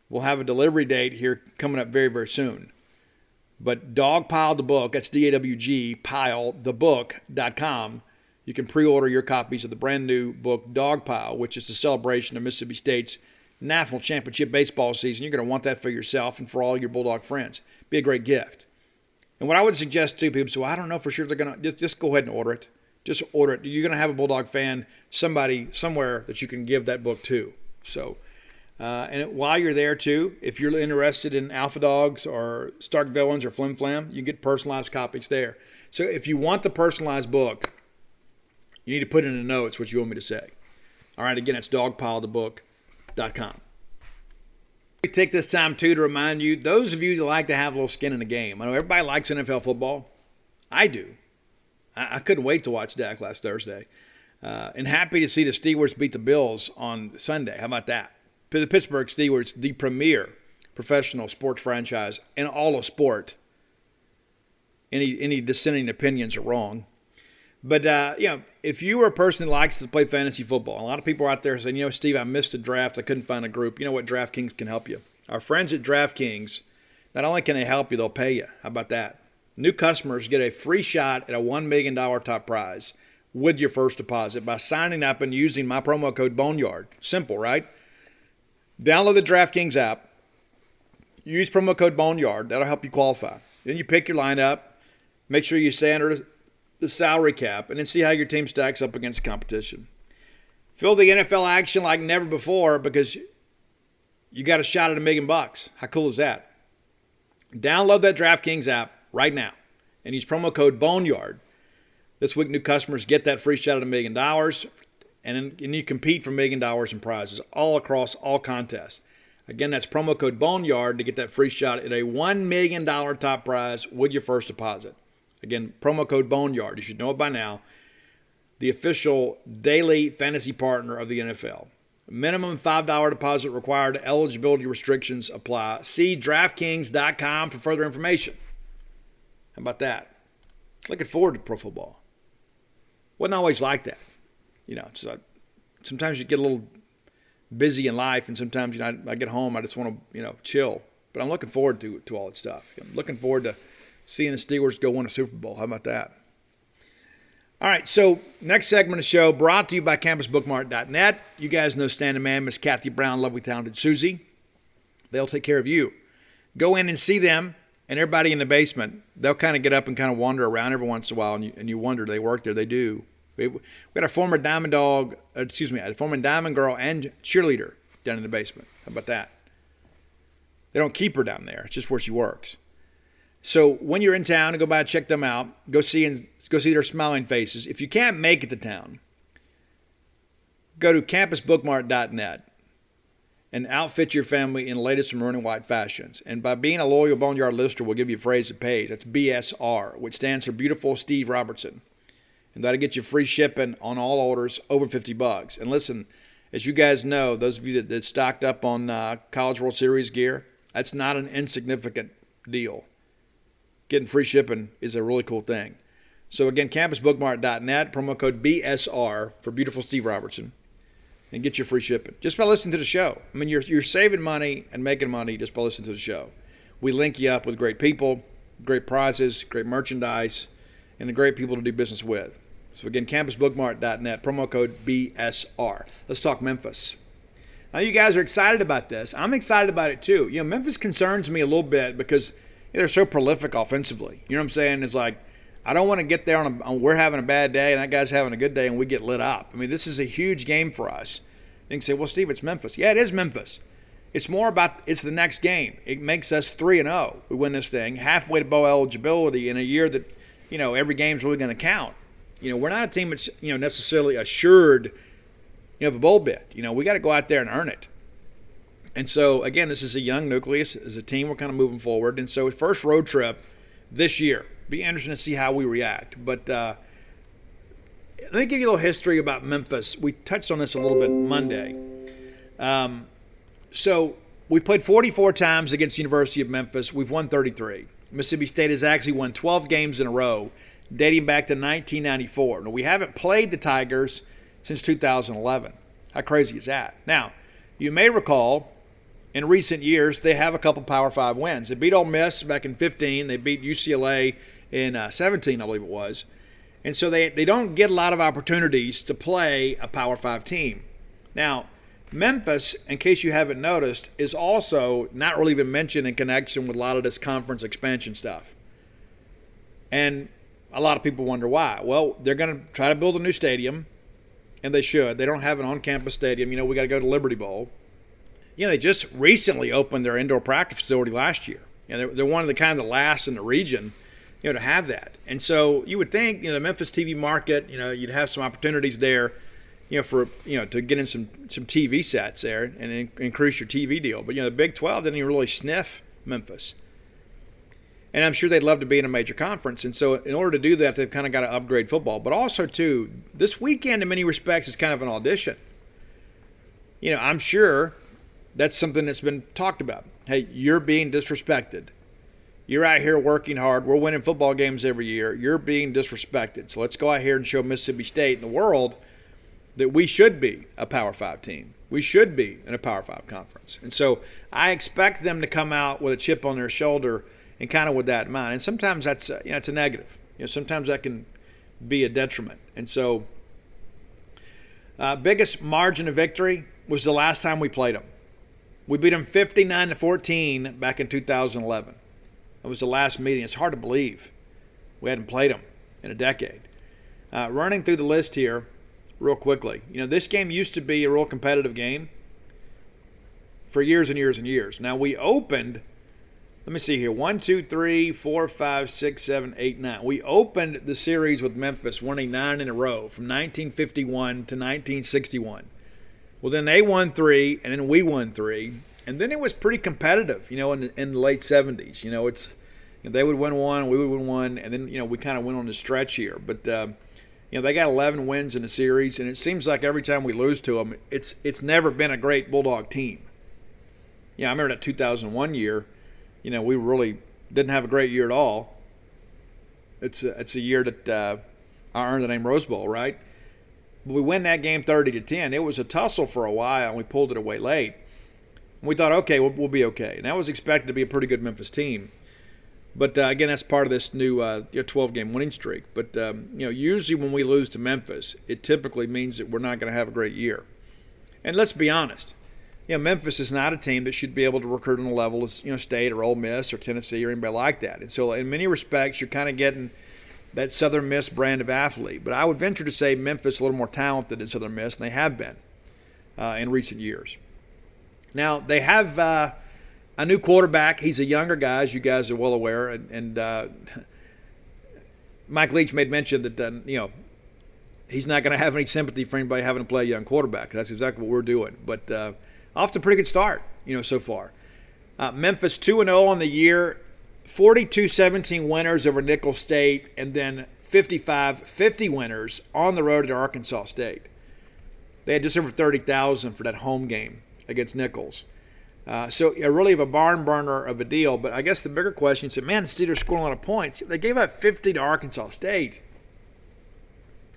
We'll have a delivery date here coming up very, very soon. But Dogpile the Book, that's D-A-W-G, pilethebook.com. You can pre-order your copies of the brand new book, Dogpile, which is a celebration of Mississippi State's National Championship baseball season. You're going to want that for yourself and for all your Bulldog friends. Be a great gift. And what I would suggest to people, so I don't know for sure they're going to, just go ahead and order it. Just order it. You're going to have a Bulldog fan, somebody, somewhere that you can give that book to. So, and while you're there too, if you're interested in Alpha Dogs or Stark Villains or Flim Flam, you get personalized copies there. So if you want the personalized book, you need to put in the notes what you want me to say. All right, again, it's dogpilethebook.com. We take this time too to remind you, those of you that like to have a little skin in the game. I know everybody likes NFL football. I do. I couldn't wait to watch Dak last Thursday. And happy to see the Steelers beat the Bills on Sunday. How about that? The Pittsburgh Steelers, the premier professional sports franchise in all of sport. Any dissenting opinions are wrong. But, if you are a person that likes to play fantasy football, a lot of people are out there saying, Steve, I missed the draft. I couldn't find a group. You know what? DraftKings can help you. Our friends at DraftKings, not only can they help you, they'll pay you. How about that? New customers get a free shot at a $1 million top prize with your first deposit by signing up and using my promo code Boneyard. Simple, right? Download the DraftKings app. Use promo code Boneyard. That'll help you qualify. Then you pick your lineup. Make sure you stay under the salary cap, and then see how your team stacks up against the competition. Feel the NFL action like never before because you got a shot at $1 million. How cool is that? Download that DraftKings app right now and use promo code Boneyard. This week, new customers get that free shot at $1 million. and you compete for $1 million in prizes all across all contests. Again, that's promo code Boneyard to get that free shot at a $1 million top prize with your first deposit. Again, promo code Boneyard. You should know it by now. The official daily fantasy partner of the NFL. Minimum $5 deposit required. Eligibility restrictions apply. See DraftKings.com for further information. How about that? Looking forward to pro football. Wasn't always like that. It's sometimes you get a little busy in life, and sometimes I get home, I just want to chill. But I'm looking forward to all that stuff. I'm looking forward to seeing the Steelers go win a Super Bowl. How about that? All right, so next segment of the show brought to you by CampusBookmart.net. You guys know standing man, Miss Kathy Brown, lovely, talented Susie. They'll take care of you. Go in and see them, and everybody in the basement, they'll kind of get up and kind of wander around every once in a while, and you wonder, they work there, they do. We got a former Diamond Girl and cheerleader down in the basement. How about that? They don't keep her down there. It's just where she works. So when you're in town, go by and check them out. Go see their smiling faces. If you can't make it to town, go to CampusBookmart.net and outfit your family in the latest maroon and white fashions. And by being a loyal Boneyard listener, we'll give you a phrase that pays. That's BSR, which stands for Beautiful Steve Robertson. And that'll get you free shipping on all orders over $50. And listen, as you guys know, those of you that stocked up on College World Series gear, that's not an insignificant deal. Getting free shipping is a really cool thing. So again, CampusBookmart.net, promo code BSR for Beautiful Steve Robertson, and get your free shipping just by listening to the show. I mean, you're saving money and making money just by listening to the show. We link you up with great people, great prizes, great merchandise, and the great people to do business with. So again, CampusBookmart.net, promo code BSR. Let's talk Memphis. Now you guys are excited about this. I'm excited about it too. Memphis concerns me a little bit because they're so prolific offensively. You know what I'm saying? It's like, I don't want to get there on we're having a bad day and that guy's having a good day and we get lit up. I mean, this is a huge game for us. You can say, well, Steve, it's Memphis. Yeah, it is Memphis. It's more about it's the next game. It makes us 3-0. We win this thing, halfway to bowl eligibility in a year that, every game's really going to count. We're not a team that's, necessarily assured, of a bowl bid. We got to go out there and earn it. And so, again, this is a young nucleus. As a team, we're kind of moving forward. And so, first road trip this year. Be interesting to see how we react. But let me give you a little history about Memphis. We touched on this a little bit Monday. So we played 44 times against the University of Memphis. We've won 33. Mississippi State has actually won 12 games in a row, dating back to 1994. Now, we haven't played the Tigers since 2011. How crazy is that? Now, you may recall, in recent years, they have a couple Power 5 wins. They beat Ole Miss back in 15. They beat UCLA in 17, I believe it was. And so they don't get a lot of opportunities to play a Power 5 team. Now, Memphis, in case you haven't noticed, is also not really been mentioned in connection with a lot of this conference expansion stuff. And a lot of people wonder why. Well, they're going to try to build a new stadium, and they should. They don't have an on-campus stadium. We got to go to Liberty Bowl. They just recently opened their indoor practice facility last year. They're one of the kind of the last in the region, to have that. And so you would think, the Memphis TV market, you'd have some opportunities there, for to get in some TV sets there and increase your TV deal. But the Big 12 didn't even really sniff Memphis. And I'm sure they'd love to be in a major conference. And so in order to do that, they've kind of got to upgrade football. But also, too, this weekend in many respects is kind of an audition. I'm sure that's something that's been talked about. Hey, you're being disrespected. You're out here working hard. We're winning football games every year. You're being disrespected. So let's go out here and show Mississippi State and the world that we should be a Power 5 team. We should be in a Power 5 conference. And so I expect them to come out with a chip on their shoulder and kind of with that in mind. And sometimes that's it's a negative. Sometimes that can be a detriment. And so biggest margin of victory was the last time we played them. We beat them 59-14 back in 2011. That was the last meeting. It's hard to believe we hadn't played them in a decade. Running through the list here real quickly. This game used to be a real competitive game for years and years and years. Now, we opened Let me see here. 1, 2, 3, 4, 5, 6, 7, 8, 9. We opened the series with Memphis winning 9 in a row from 1951 to 1961. Well, then they won 3, and then we won 3. And then it was pretty competitive, in the late 70s. They would win 1, we would win 1, and then, we kind of went on the stretch here. But, they got 11 wins in the series, and it seems like every time we lose to them, it's never been a great Bulldog team. I remember that 2001 year, we really didn't have a great year at all. It's a year that I earned the name Rose Bowl, right? But we win that game 30-10. It was a tussle for a while, and we pulled it away late. And we thought, okay, we'll be okay. And that was expected to be a pretty good Memphis team. But, again, that's part of this new 12-game winning streak. But, usually when we lose to Memphis, it typically means that we're not going to have a great year. And let's be honest. Memphis is not a team that should be able to recruit on the level of, State or Ole Miss or Tennessee or anybody like that. And so in many respects, you're kind of getting that Southern Miss brand of athlete. But I would venture to say Memphis is a little more talented than Southern Miss, and they have been in recent years. Now, they have a new quarterback. He's a younger guy, as you guys are well aware. And Mike Leach made mention that, he's not going to have any sympathy for anybody having to play a young quarterback. That's exactly what we're doing. But off to a pretty good start, so far. Memphis 2-0 on the year, 42-17 winners over Nicholls State, and then 55-50 winners on the road at Arkansas State. They had just over 30,000 for that home game against Nicholls. So really of a barn burner of a deal. But I guess the bigger question is, man, the Steelers scored a lot of points. They gave up 50 to Arkansas State.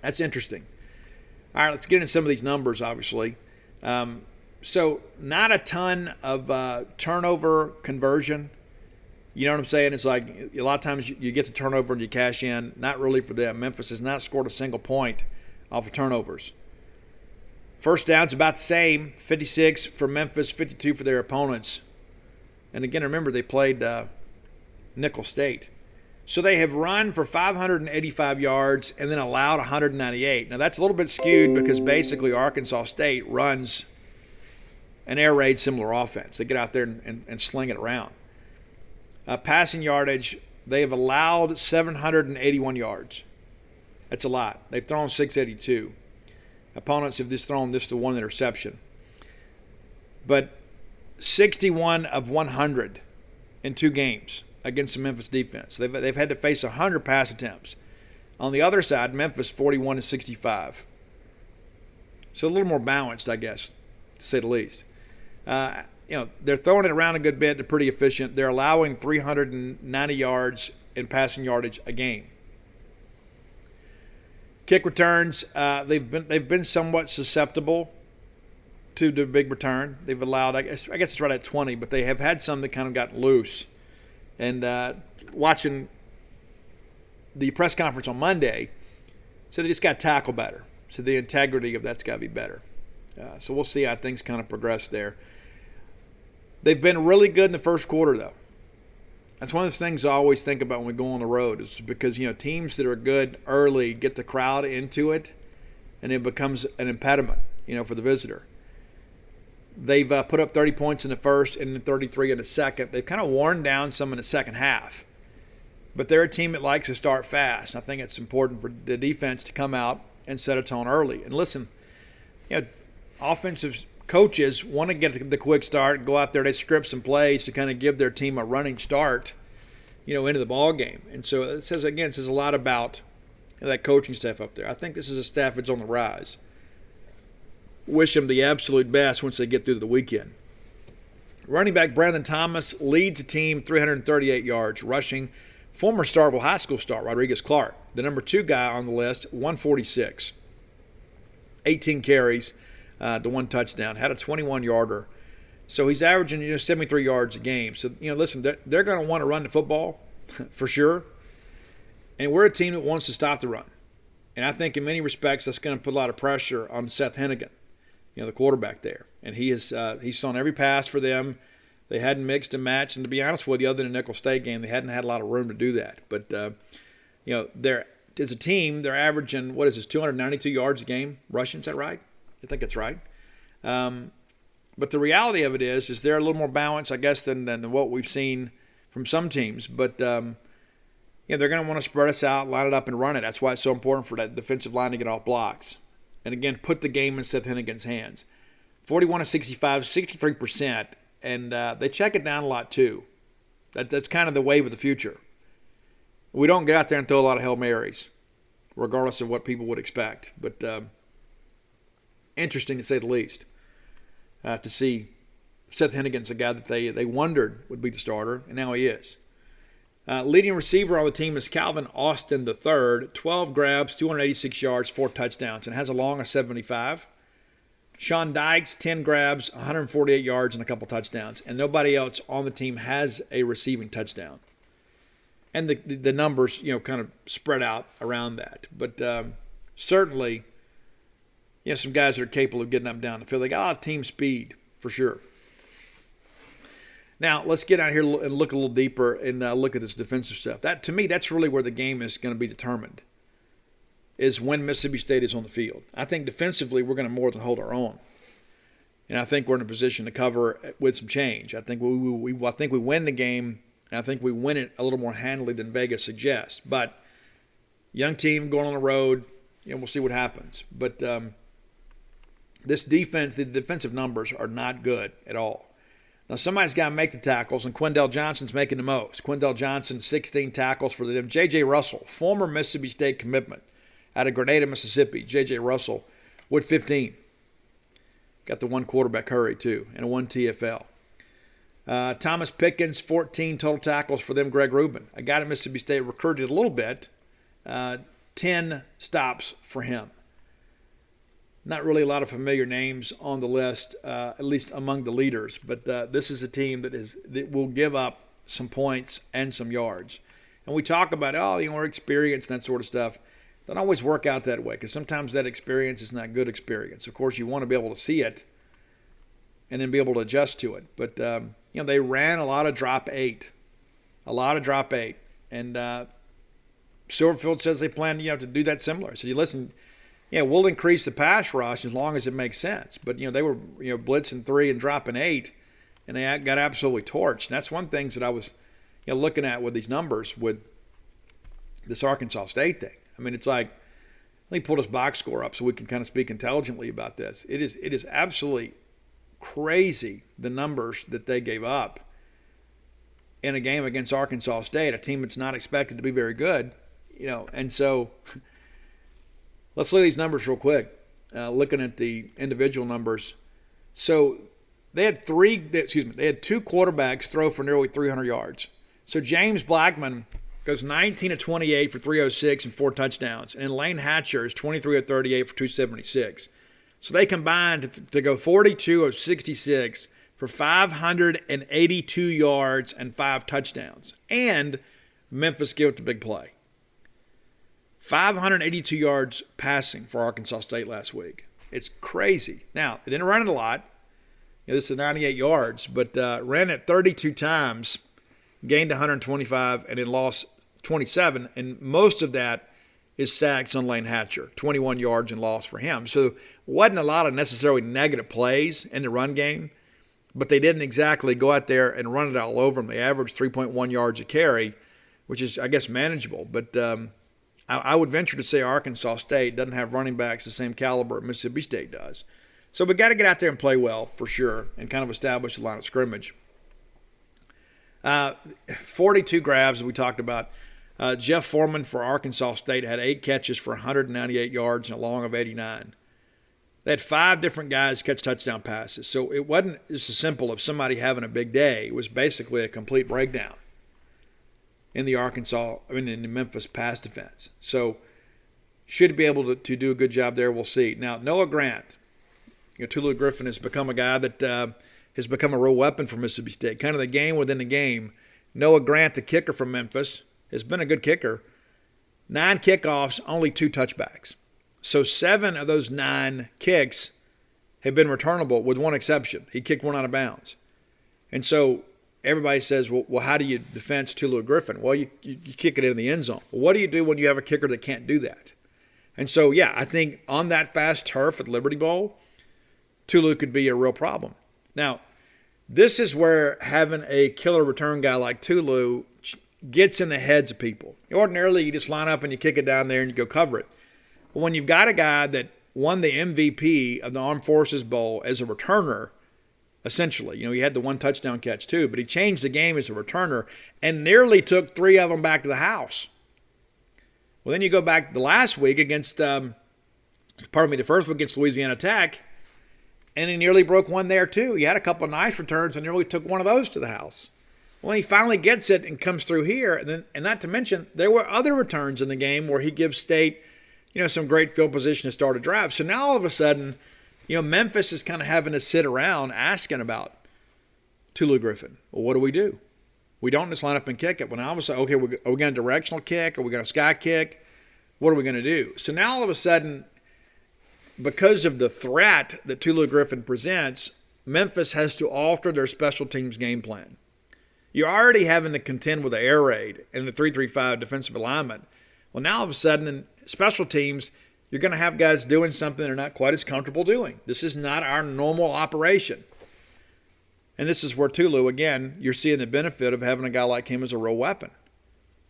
That's interesting. All right, let's get into some of these numbers, obviously. So not a ton of turnover conversion. You know what I'm saying? It's like a lot of times you get the turnover and you cash in. Not really for them. Memphis has not scored a single point off of turnovers. First down's about the same, 56 for Memphis, 52 for their opponents. And again, remember, they played Nicholls State. So they have run for 585 yards and then allowed 198. Now, that's a little bit skewed because basically Arkansas State runs an air raid similar offense. They get out there and sling it around. Passing yardage, they have allowed 781 yards. That's a lot. They've thrown 682. Opponents have just thrown this to one interception. But 61 of 100 in 2 games against the Memphis defense. They've had to face 100 pass attempts. On the other side, Memphis 41 to 65. So a little more balanced, I guess, to say the least. They're throwing it around a good bit. They're pretty efficient. They're allowing 390 yards in passing yardage a game. Kick returns, they've been somewhat susceptible to the big return. They've allowed, I guess it's right at 20, but they have had some that kind of got loose. And watching the press conference on Monday, so they just got to tackle better. So the integrity of that's got to be better. So we'll see how things kind of progress there. They've been really good in the first quarter, though. That's one of those things I always think about when we go on the road, is because, teams that are good early get the crowd into it, and it becomes an impediment, for the visitor. They've put up 30 points in the first and then 33 in the second. They've kind of worn down some in the second half. But they're a team that likes to start fast. I think it's important for the defense to come out and set a tone early. And listen, offensive coaches want to get the quick start, go out there, they script some plays to kind of give their team a running start, into the ball game. And so it says a lot about that coaching staff up there. I think this is a staff that's on the rise. Wish them the absolute best once they get through the weekend. Running back Brandon Thomas leads the team 338 yards rushing. Former Starkville High School star Rodriguez Clark, the number 2 guy on the list, 146. 18 carries. The 1 touchdown, had a 21-yarder. So he's averaging 73 yards a game. So, listen, they're going to want to run the football for sure. And we're a team that wants to stop the run. And I think in many respects that's going to put a lot of pressure on Seth Hennigan, the quarterback there. And he's thrown every pass for them. They hadn't mixed and matched. And to be honest with you, other than the Nicholls State game, they hadn't had a lot of room to do that. But, they're, as a team, they're averaging, 292 yards a game rushing. Is that right? I think that's right. But the reality of it is they're a little more balanced, I guess, than what we've seen from some teams. But, they're going to want to spread us out, line it up, and run it. That's why it's so important for that defensive line to get off blocks. And, again, put the game in Seth Hennigan's hands. 41 of 65, 63%. And they check it down a lot, too. That's kind of the wave of the future. We don't get out there and throw a lot of Hail Marys, regardless of what people would expect. But interesting to say the least, to see Seth Hennigan's a guy that they wondered would be the starter, and now he is. Leading receiver on the team is Calvin Austin III, 12 grabs, 286 yards, 4 touchdowns, and has a long of 75. Sean Dykes, 10 grabs, 148 yards, and a couple touchdowns, and nobody else on the team has a receiving touchdown. And the numbers, kind of spread out around that. But certainly, some guys that are capable of getting up and down the field. They got a lot of team speed, for sure. Now, let's get out here and look a little deeper and look at this defensive stuff. That, to me, that's really where the game is going to be determined, is when Mississippi State is on the field. I think defensively we're going to more than hold our own. And I think we're in a position to cover with some change. I think we win the game. And I think we win it a little more handily than Vegas suggests. But young team going on the road, we'll see what happens. But this defense, the defensive numbers are not good at all. Now, somebody's got to make the tackles, and Quindell Johnson's making the most. Quindell Johnson, 16 tackles for them. J.J. Russell, former Mississippi State commitment out of Grenada, Mississippi. J.J. Russell with 15. Got the one quarterback hurry, too, and a one TFL. Thomas Pickens, 14 total tackles for them. Greg Rubin, a guy at Mississippi State recruited a little bit, 10 stops for him. Not really a lot of familiar names on the list, at least among the leaders, but this is a team that will give up some points and some yards. And we talk about, we're experienced and that sort of stuff. Don't always work out that way, because sometimes that experience is not good experience. Of course, you want to be able to see it and then be able to adjust to it. But, they ran a lot of drop eight. And Silverfield says they plan, to do that similar. So listen, we'll increase the pass rush as long as it makes sense. But, they were, blitzing 3 and dropping 8, and they got absolutely torched. And that's one thing that I was, looking at with these numbers with this Arkansas State thing. I mean, it's like, let me pull this box score up so we can kind of speak intelligently about this. It is absolutely crazy, the numbers that they gave up in a game against Arkansas State, a team that's not expected to be very good, and so let's look at these numbers real quick, looking at the individual numbers. So they had two quarterbacks throw for nearly 300 yards. So James Blackman goes 19 of 28 for 306 and 4 touchdowns, and Lane Hatcher is 23 of 38 for 276. So they combined to go 42 of 66 for 582 yards and 5 touchdowns. And Memphis gave up the big play. 582 yards passing for Arkansas State last week. It's crazy. Now, they didn't run it a lot. This is 98 yards, but ran it 32 times, gained 125, and then lost 27. And most of that is sacks on Lane Hatcher, 21 yards and loss for him. So wasn't a lot of necessarily negative plays in the run game, but they didn't exactly go out there and run it all over them. They averaged 3.1 yards a carry, which is, I guess, manageable. But I would venture to say Arkansas State doesn't have running backs the same caliber Mississippi State does. So we got to get out there and play well, for sure, and kind of establish the line of scrimmage. 42 grabs, as we talked about. Jeff Foreman for Arkansas State had 8 catches for 198 yards and a long of 89. They had 5 different guys catch touchdown passes. So it wasn't just as simple as somebody having a big day. It was basically a complete breakdown in the in the Memphis pass defense. So should be able to do a good job there. We'll see. Now, Noah Grant, Tulu Griffin has become a guy that has become a real weapon for Mississippi State. Kind of the game within the game. Noah Grant, the kicker from Memphis, has been a good kicker. 9 kickoffs, only 2 touchbacks. So 7 of those 9 kicks have been returnable with one exception. He kicked one out of bounds. And so everybody says, well, how do you defense Tulu Griffin? Well, you kick it in the end zone. Well, what do you do when you have a kicker that can't do that? And so, I think on that fast turf at Liberty Bowl, Tulu could be a real problem. Now, This is where having a killer return guy like Tulu gets in the heads of people. Ordinarily, you just line up and you kick it down there and you go cover it. But when you've got a guy that won the MVP of the Armed Forces Bowl as a returner, essentially, he had the one touchdown catch too, but he changed the game as a returner and nearly took 3 of them back to the house. Well, then you go back the last week against, the first week against Louisiana Tech, and he nearly broke one there too. He had a couple of nice returns and nearly took one of those to the house. When he finally gets it and comes through here, and not to mention, there were other returns in the game where he gives State, some great field position to start a drive. So now all of a sudden, Memphis is kind of having to sit around asking about Tulu Griffin. Well, what do we do? We don't just line up and kick it. When I was like, okay, are we going to directional kick? Are we going to sky kick? What are we going to do? So now all of a sudden, because of the threat that Tulu Griffin presents, Memphis has to alter their special teams game plan. You're already having to contend with the air raid and the 3-3-5 defensive alignment. Well, now all of a sudden in special teams, you're going to have guys doing something they're not quite as comfortable doing. This is not our normal operation. And this is where Tulu, again, you're seeing the benefit of having a guy like him as a real weapon,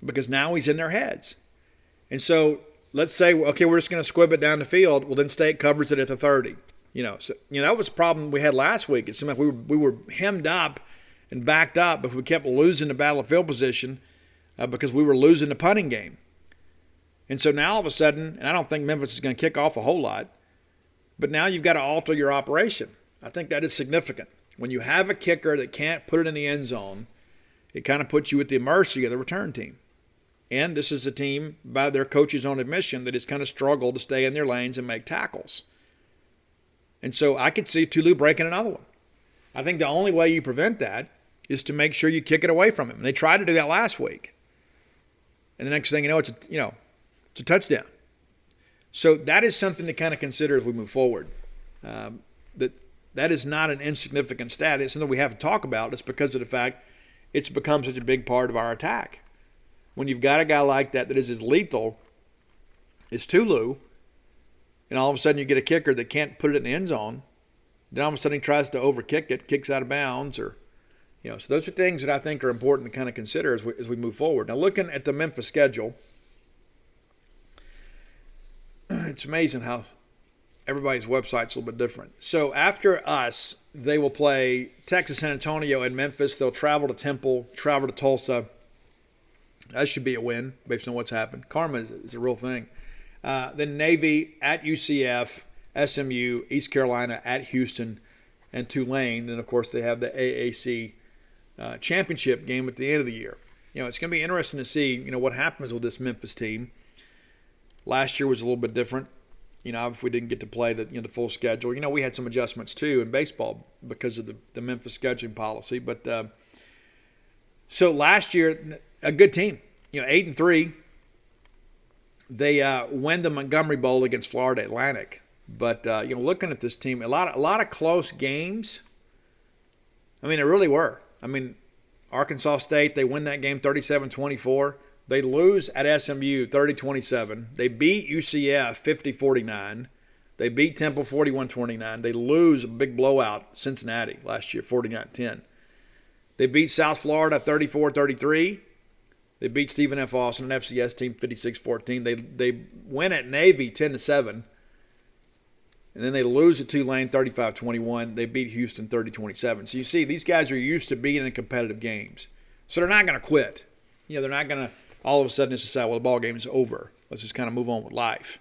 because now he's in their heads. And so let's say, okay, we're just going to squib it down the field. Well, then State covers it at the 30. That was a problem we had last week. It seemed like we were hemmed up and backed up, but we kept losing the battle of field position because we were losing the punting game. And so now all of a sudden, and I don't think Memphis is going to kick off a whole lot, but now you've got to alter your operation. I think that is significant. When you have a kicker that can't put it in the end zone, it kind of puts you at the mercy of the return team. And this is a team, by their coach's own admission, that has kind of struggled to stay in their lanes and make tackles. And so I could see Tulu breaking another one. I think the only way you prevent that is to make sure you kick it away from him. And they tried to do that last week. And the next thing you know, it's a touchdown. So that is something to kind of consider as we move forward. That is not an insignificant stat. It's something we have to talk about. It's because of the fact it's become such a big part of our attack. When you've got a guy like that is as lethal as Tulu, and all of a sudden you get a kicker that can't put it in the end zone, then all of a sudden he tries to overkick it, kicks out of bounds, so those are things that I think are important to kind of consider as we move forward. Now, looking at the Memphis schedule, it's amazing how everybody's website's a little bit different. So after us, they will play Texas, San Antonio, and Memphis. They'll travel to Temple, travel to Tulsa. That should be a win based on what's happened. Karma is a real thing. Then Navy at UCF, SMU, East Carolina at Houston, and Tulane. And, of course, they have the AAC championship game at the end of the year. It's going to be interesting to see, what happens with this Memphis team. Last year was a little bit different. If we didn't get to play the full schedule. We had some adjustments, too, in baseball because of the Memphis scheduling policy. But so last year, a good team, 8-3. They win the Montgomery Bowl against Florida Atlantic. But looking at this team, a lot of close games. I mean, there really were. Arkansas State, they win that game 37-24. They lose at SMU 30-27. They beat UCF 50-49. They beat Temple 41-29. They lose a big blowout Cincinnati last year 49-10. They beat South Florida 34-33. They beat Stephen F. Austin, an FCS team, 56-14. They win at Navy 10-7. And then they lose at Tulane 35-21. They beat Houston 30-27. So you see, these guys are used to being in competitive games. So they're not going to quit. They're not going to all of a sudden just decide, well, the ball game is over. Let's just kind of move on with life.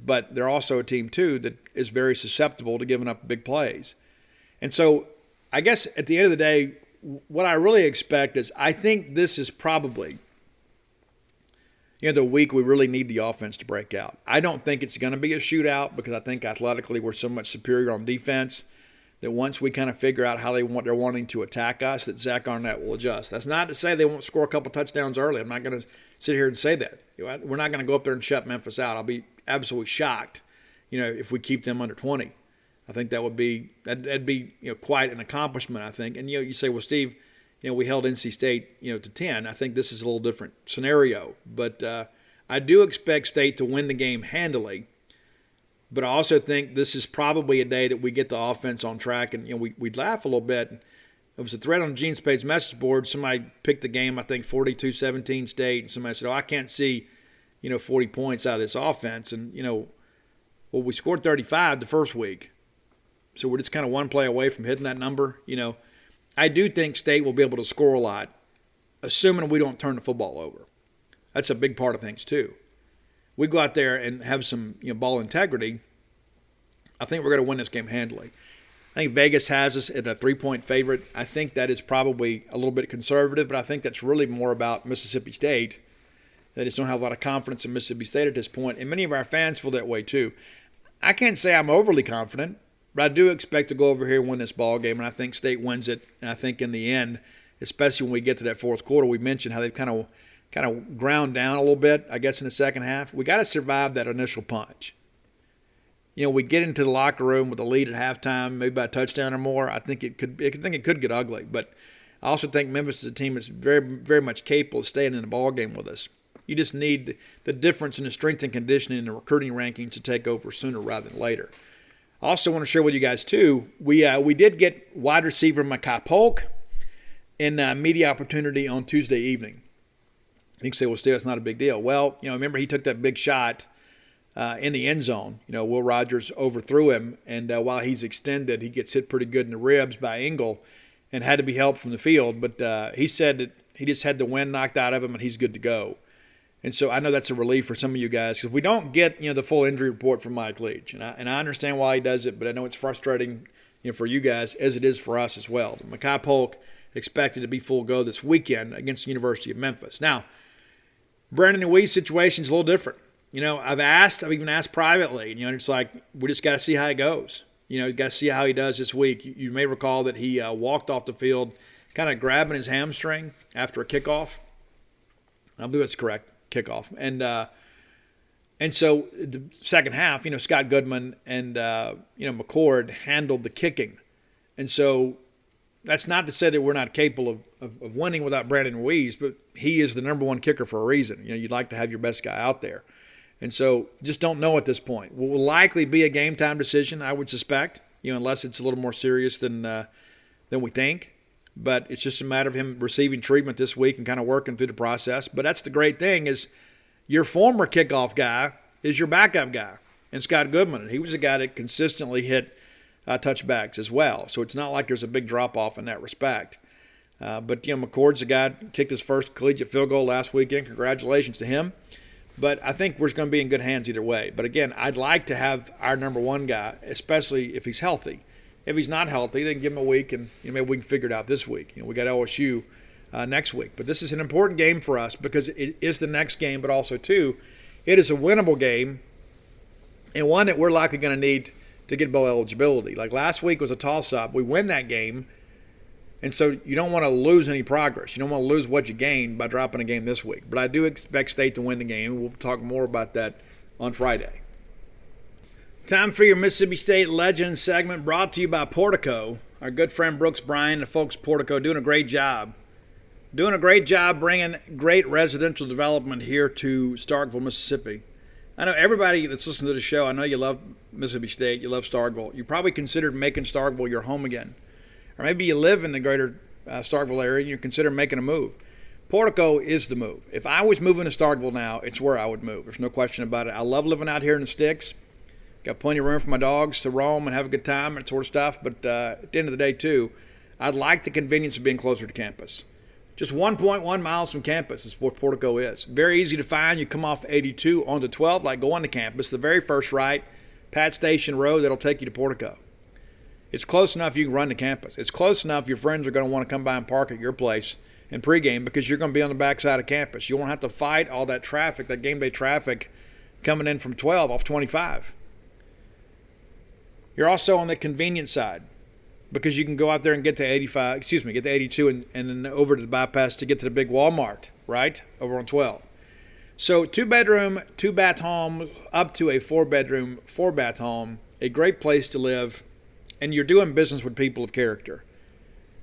But they're also a team, too, that is very susceptible to giving up big plays. And so I guess at the end of the day, what I really expect is I think this is probably the week we really need the offense to break out. I don't think it's going to be a shootout because I think athletically we're so much superior on defense that once we kind of figure out how they're wanting to attack us, that Zach Arnett will adjust. That's not to say they won't score a couple touchdowns early. I'm not going to sit here and say that. We're not going to go up there and shut Memphis out. I'll be absolutely shocked, if we keep them under 20. I think that'd be quite an accomplishment, I think. And you say, well, Steve, we held NC State to 10. I think this is a little different scenario, but I do expect State to win the game handily. But I also think this is probably a day that we get the offense on track. And, we'd laugh a little bit. It was a thread on Gene Spade's message board. Somebody picked the game, I think 42-17 State. And somebody said, I can't see, 40 points out of this offense. And, we scored 35 the first week. So we're just kind of one play away from hitting that number. I do think State will be able to score a lot, assuming we don't turn the football over. That's a big part of things, too. We go out there and have some ball integrity. I think we're going to win this game handily. I think Vegas has us at a 3-point favorite. I think that is probably a little bit conservative, but I think that's really more about Mississippi State. They just don't have a lot of confidence in Mississippi State at this point, and many of our fans feel that way too. I can't say I'm overly confident, but I do expect to go over here and win this ball game, and I think State wins it. And I think in the end, especially when we get to that fourth quarter, we mentioned how they've kind of ground down a little bit, I guess, in the second half. We got to survive that initial punch. We get into the locker room with a lead at halftime, maybe by a touchdown or more. I think it could get ugly. But I also think Memphis is a team that's very, very much capable of staying in the ball game with us. You just need the difference in the strength and conditioning and the recruiting rankings to take over sooner rather than later. I also want to share with you guys, too, we did get wide receiver Mekhi Polk in media opportunity on Tuesday evening. You can say, well, Steve, that's not a big deal. Well, remember he took that big shot in the end zone. Will Rogers overthrew him, and while he's extended, he gets hit pretty good in the ribs by Engel and had to be helped from the field. But he said that he just had the wind knocked out of him, and he's good to go. And so I know that's a relief for some of you guys because we don't get the full injury report from Mike Leach, and I understand why he does it, but I know it's frustrating for you guys as it is for us as well. Mekhi Polk expected to be full go this weekend against the University of Memphis. Now, Brandon Wee's situation is a little different. I've even asked privately. It's like we just got to see how it goes. You got to see how he does this week. You may recall that he walked off the field, kind of grabbing his hamstring after a kickoff. I believe that's correct, kickoff. And so the second half, Scott Goodman and McCord handled the kicking, and so that's not to say that we're not capable of winning without Brandon Ruiz, but he is the number one kicker for a reason. You'd like to have your best guy out there. And so just don't know at this point. It will likely be a game-time decision, I would suspect, unless it's a little more serious than we think. But it's just a matter of him receiving treatment this week and kind of working through the process. But that's the great thing is your former kickoff guy is your backup guy, and Scott Goodman. And he was a guy that consistently hit touchbacks as well. So it's not like there's a big drop-off in that respect. But McCord's the guy that kicked his first collegiate field goal last weekend. Congratulations to him. But I think we're going to be in good hands either way. But again, I'd like to have our number one guy, especially if he's healthy. If he's not healthy, then give him a week, and maybe we can figure it out this week. We got LSU next week. But this is an important game for us because it is the next game, but also, too, it is a winnable game and one that we're likely going to need to get bowl eligibility. Like last week was a toss-up. We win that game, and so you don't want to lose any progress. You don't want to lose what you gained by dropping a game this week. But I do expect State to win the game. We'll talk more about that on Friday. Time for your Mississippi State Legends segment brought to you by Portico. Our good friend Brooks Bryan and the folks at Portico doing a great job. Doing a great job bringing great residential development here to Starkville, Mississippi. I know everybody that's listening to the show, I know you love Mississippi State, you love Starkville. You probably considered making Starkville your home again. Or maybe you live in the greater Starkville area and you consider making a move. Portico is the move. If I was moving to Starkville now, it's where I would move. There's no question about it. I love living out here in the sticks. Got plenty of room for my dogs to roam and have a good time and that sort of stuff. But at the end of the day, too, I'd like the convenience of being closer to campus. Just 1.1 miles from campus is what Portico is. Very easy to find. You come off 82 onto 12, like going to campus. The very first right, Pat Station Road, that'll take you to Portico. It's close enough you can run to campus. It's close enough your friends are going to want to come by and park at your place and pregame because you're going to be on the backside of campus. You won't have to fight all that traffic, that game day traffic coming in from 12 off 25. You're also on the convenience side because you can go out there and get to 82 and then over to the bypass to get to the big Walmart, right, over on 12. So 2-bedroom, 2-bath home up to a 4-bedroom, 4-bath home, a great place to live, and you're doing business with people of character.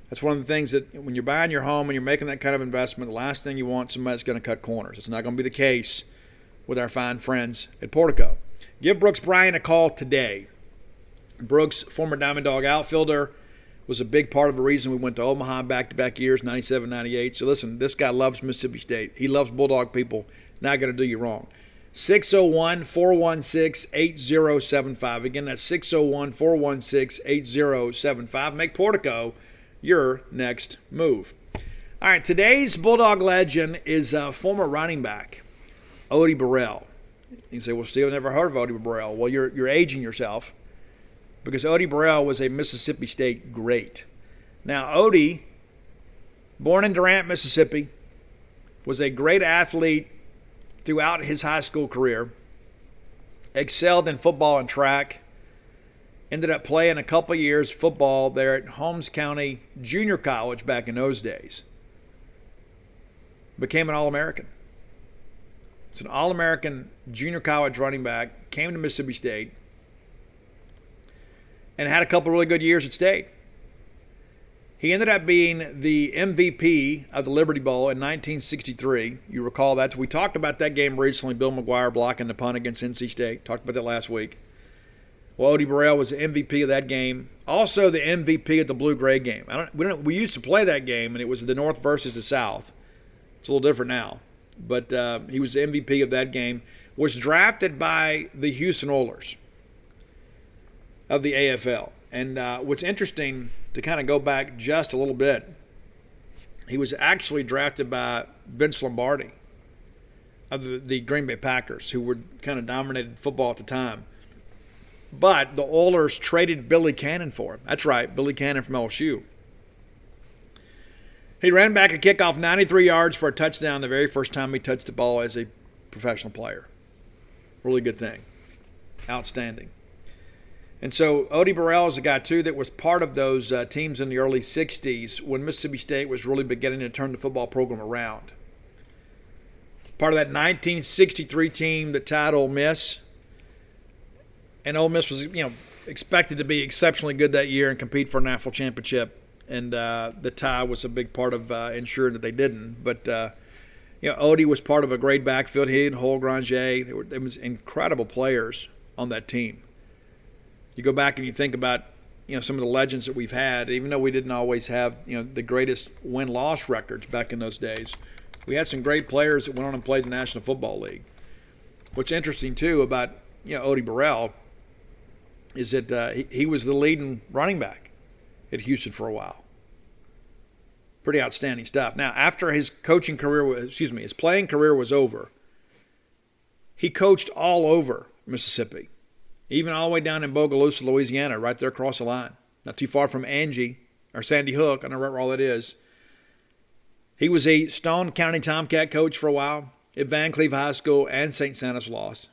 That's one of the things that when you're buying your home and you're making that kind of investment, the last thing you want is somebody that's going to cut corners. It's not going to be the case with our fine friends at Portico. Give Brooks Bryant a call today. Brooks, former Diamond Dog outfielder, was a big part of the reason we went to Omaha back-to-back years, 97, 98. So listen, this guy loves Mississippi State. He loves Bulldog people. Not going to do you wrong. 601-416-8075. Again, that's 601-416-8075. Make Portico your next move. All right, today's Bulldog legend is former running back, Odi Burrell. You say, well, Steve, I've never heard of Odi Burrell. Well, you're aging yourself, because Odi Burrell was a Mississippi State great. Now, Odi, born in Durant, Mississippi, was a great athlete throughout his high school career, excelled in football and track, ended up playing a couple years football there at Holmes County Junior College back in those days. Became an All-American. It's an All-American junior college running back, came to Mississippi State, and had a couple really good years at State. He ended up being the MVP of the Liberty Bowl in 1963. You recall that. We talked about that game recently, Bill McGuire blocking the punt against NC State. Talked about that last week. Well, Odi Burrell was the MVP of that game. Also the MVP of the Blue-Gray game. We used to play that game, and it was the North versus the South. It's a little different now. But he was the MVP of that game. Was drafted by the Houston Oilers of the AFL. And what's interesting, to kind of go back just a little bit, he was actually drafted by Vince Lombardi of the Green Bay Packers, who were kind of dominated football at the time. But the Oilers traded Billy Cannon for him. That's right, Billy Cannon from LSU. He ran back a kickoff 93 yards for a touchdown the very first time he touched the ball as a professional player. Really good thing. Outstanding. And so Odi Burrell is a guy, too, that was part of those teams in the early 60s when Mississippi State was really beginning to turn the football program around. Part of that 1963 team that tied Ole Miss. And Ole Miss was, expected to be exceptionally good that year and compete for a national championship. And the tie was a big part of ensuring that they didn't. But, Odi was part of a great backfield. He and Hole Granger, they was incredible players on that team. You go back and you think about, some of the legends that we've had, even though we didn't always have, the greatest win-loss records back in those days. We had some great players that went on and played in the National Football League. What's interesting, too, about, Odi Burrell is that he was the leading running back at Houston for a while. Pretty outstanding stuff. Now, after his playing career was over, he coached all over Mississippi. Even all the way down in Bogalusa, Louisiana, right there across the line. Not too far from Angie, or Sandy Hook, I don't know where all that is. He was a Stone County Tomcat coach for a while at Van Cleve High School and St. Stanislaus.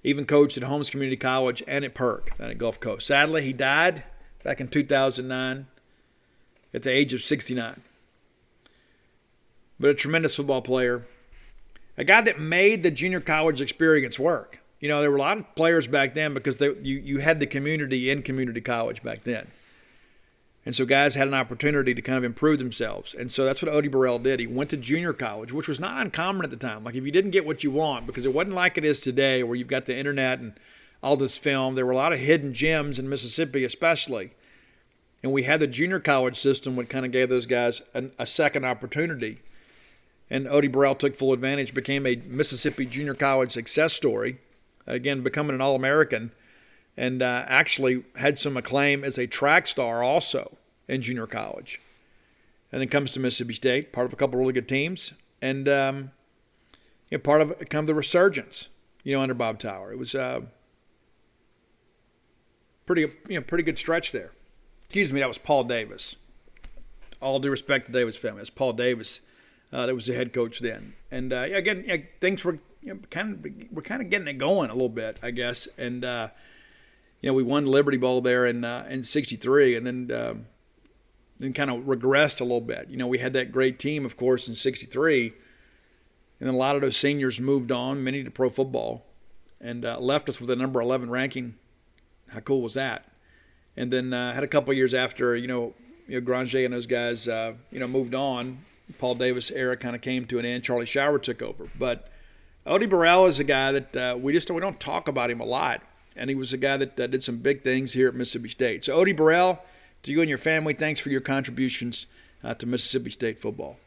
Even coached at Holmes Community College and at Perk, down at Gulf Coast. Sadly, he died back in 2009 at the age of 69. But a tremendous football player. A guy that made the junior college experience work. There were a lot of players back then because you had the community in community college back then. And so guys had an opportunity to kind of improve themselves. And so that's what Odi Burrell did. He went to junior college, which was not uncommon at the time. Like if you didn't get what you want, because it wasn't like it is today where you've got the internet and all this film. There were a lot of hidden gems in Mississippi especially. And we had the junior college system, which kind of gave those guys a second opportunity. And Odi Burrell took full advantage, became a Mississippi junior college success story. Again, becoming an All-American, and actually had some acclaim as a track star also in junior college. And then comes to Mississippi State, part of a couple really good teams, and part of kind of the resurgence, under Bob Tower. It was pretty good stretch there. Excuse me, that was Paul Davis. All due respect to Davis' family, it's Paul Davis that was the head coach then. And again, things were. We're kind of getting it going a little bit, I guess. And, we won the Liberty Bowl there in 63 and then kind of regressed a little bit. We had that great team, of course, in 63. And then a lot of those seniors moved on, many to pro football, and left us with a number 11 ranking. How cool was that? And then had a couple of years after, Granger and those guys, moved on. Paul Davis era kind of came to an end. Charlie Shower took over. But Odi Burrell is a guy that we don't talk about him a lot, and he was a guy that did some big things here at Mississippi State. So Odi Burrell, to you and your family, thanks for your contributions to Mississippi State football.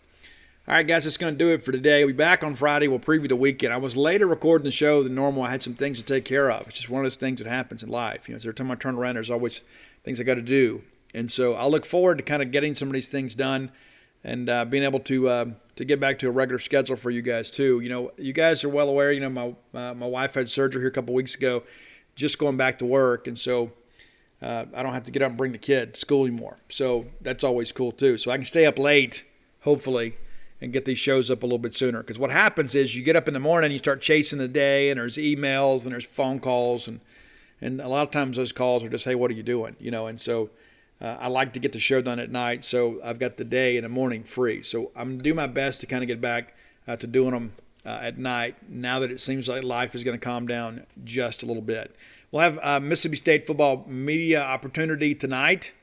All right, guys, that's going to do it for today. We'll be back on Friday. We'll preview the weekend. I was later recording the show than normal. I had some things to take care of. It's just one of those things that happens in life. So every time I turn around, there's always things I got to do. And so I look forward to kind of getting some of these things done and being able to get back to a regular schedule for you guys too. You guys are well aware. My wife had surgery here a couple weeks ago, just going back to work, and so I don't have to get up and bring the kid to school anymore. So that's always cool too. So I can stay up late, hopefully, and get these shows up a little bit sooner. Because what happens is you get up in the morning, you start chasing the day, and there's emails and there's phone calls, and a lot of times those calls are just, hey, what are you doing? And so I like to get the show done at night, so I've got the day and the morning free. So I'm going to do my best to kind of get back to doing them at night now that it seems like life is going to calm down just a little bit. We'll have Mississippi State football media opportunity tonight,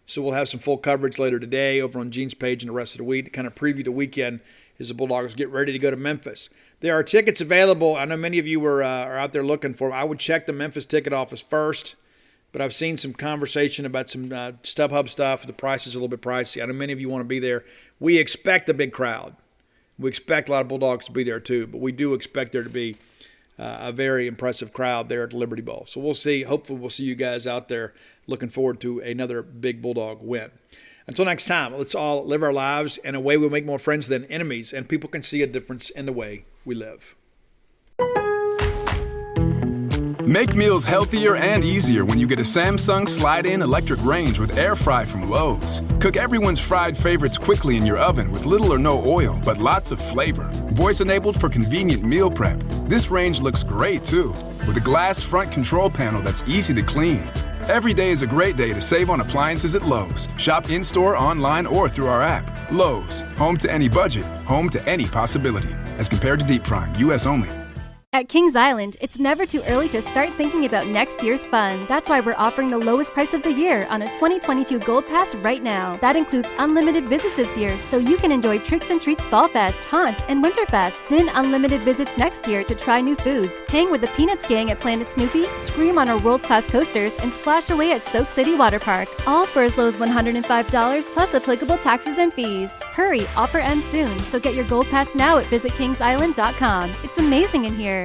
so we'll have some full coverage later today over on Gene's page and the rest of the week to kind of preview the weekend as the Bulldogs get ready to go to Memphis. There are tickets available. I know many of you are out there looking for them. I would check the Memphis ticket office first, but I've seen some conversation about some StubHub stuff. The price is a little bit pricey. I know many of you want to be there. We expect a big crowd. We expect a lot of Bulldogs to be there too, but we do expect there to be a very impressive crowd there at the Liberty Bowl. So we'll see. Hopefully we'll see you guys out there. Looking forward to another big Bulldog win. Until next time, let's all live our lives in a way we'll make more friends than enemies, and people can see a difference in the way we live. Make meals healthier and easier when you get a Samsung Slide-In electric range with air fry from Lowe's. Cook everyone's fried favorites quickly in your oven with little or no oil, but lots of flavor. Voice-enabled for convenient meal prep. This range looks great, too, with a glass front control panel that's easy to clean. Every day is a great day to save on appliances at Lowe's. Shop in-store, online, or through our app. Lowe's, home to any budget, home to any possibility. As compared to deep frying, U.S. only. At Kings Island, it's never too early to start thinking about next year's fun. That's why we're offering the lowest price of the year on a 2022 Gold Pass right now. That includes unlimited visits this year, so you can enjoy Tricks and Treats Fall Fest, Haunt, and Winterfest. Then unlimited visits next year to try new foods, hang with the Peanuts gang at Planet Snoopy, scream on our world-class coasters, and splash away at Soak City Water Park. All for as low as $105 plus applicable taxes and fees. Hurry, offer ends soon, so get your Gold Pass now at visitkingsisland.com. It's amazing in here.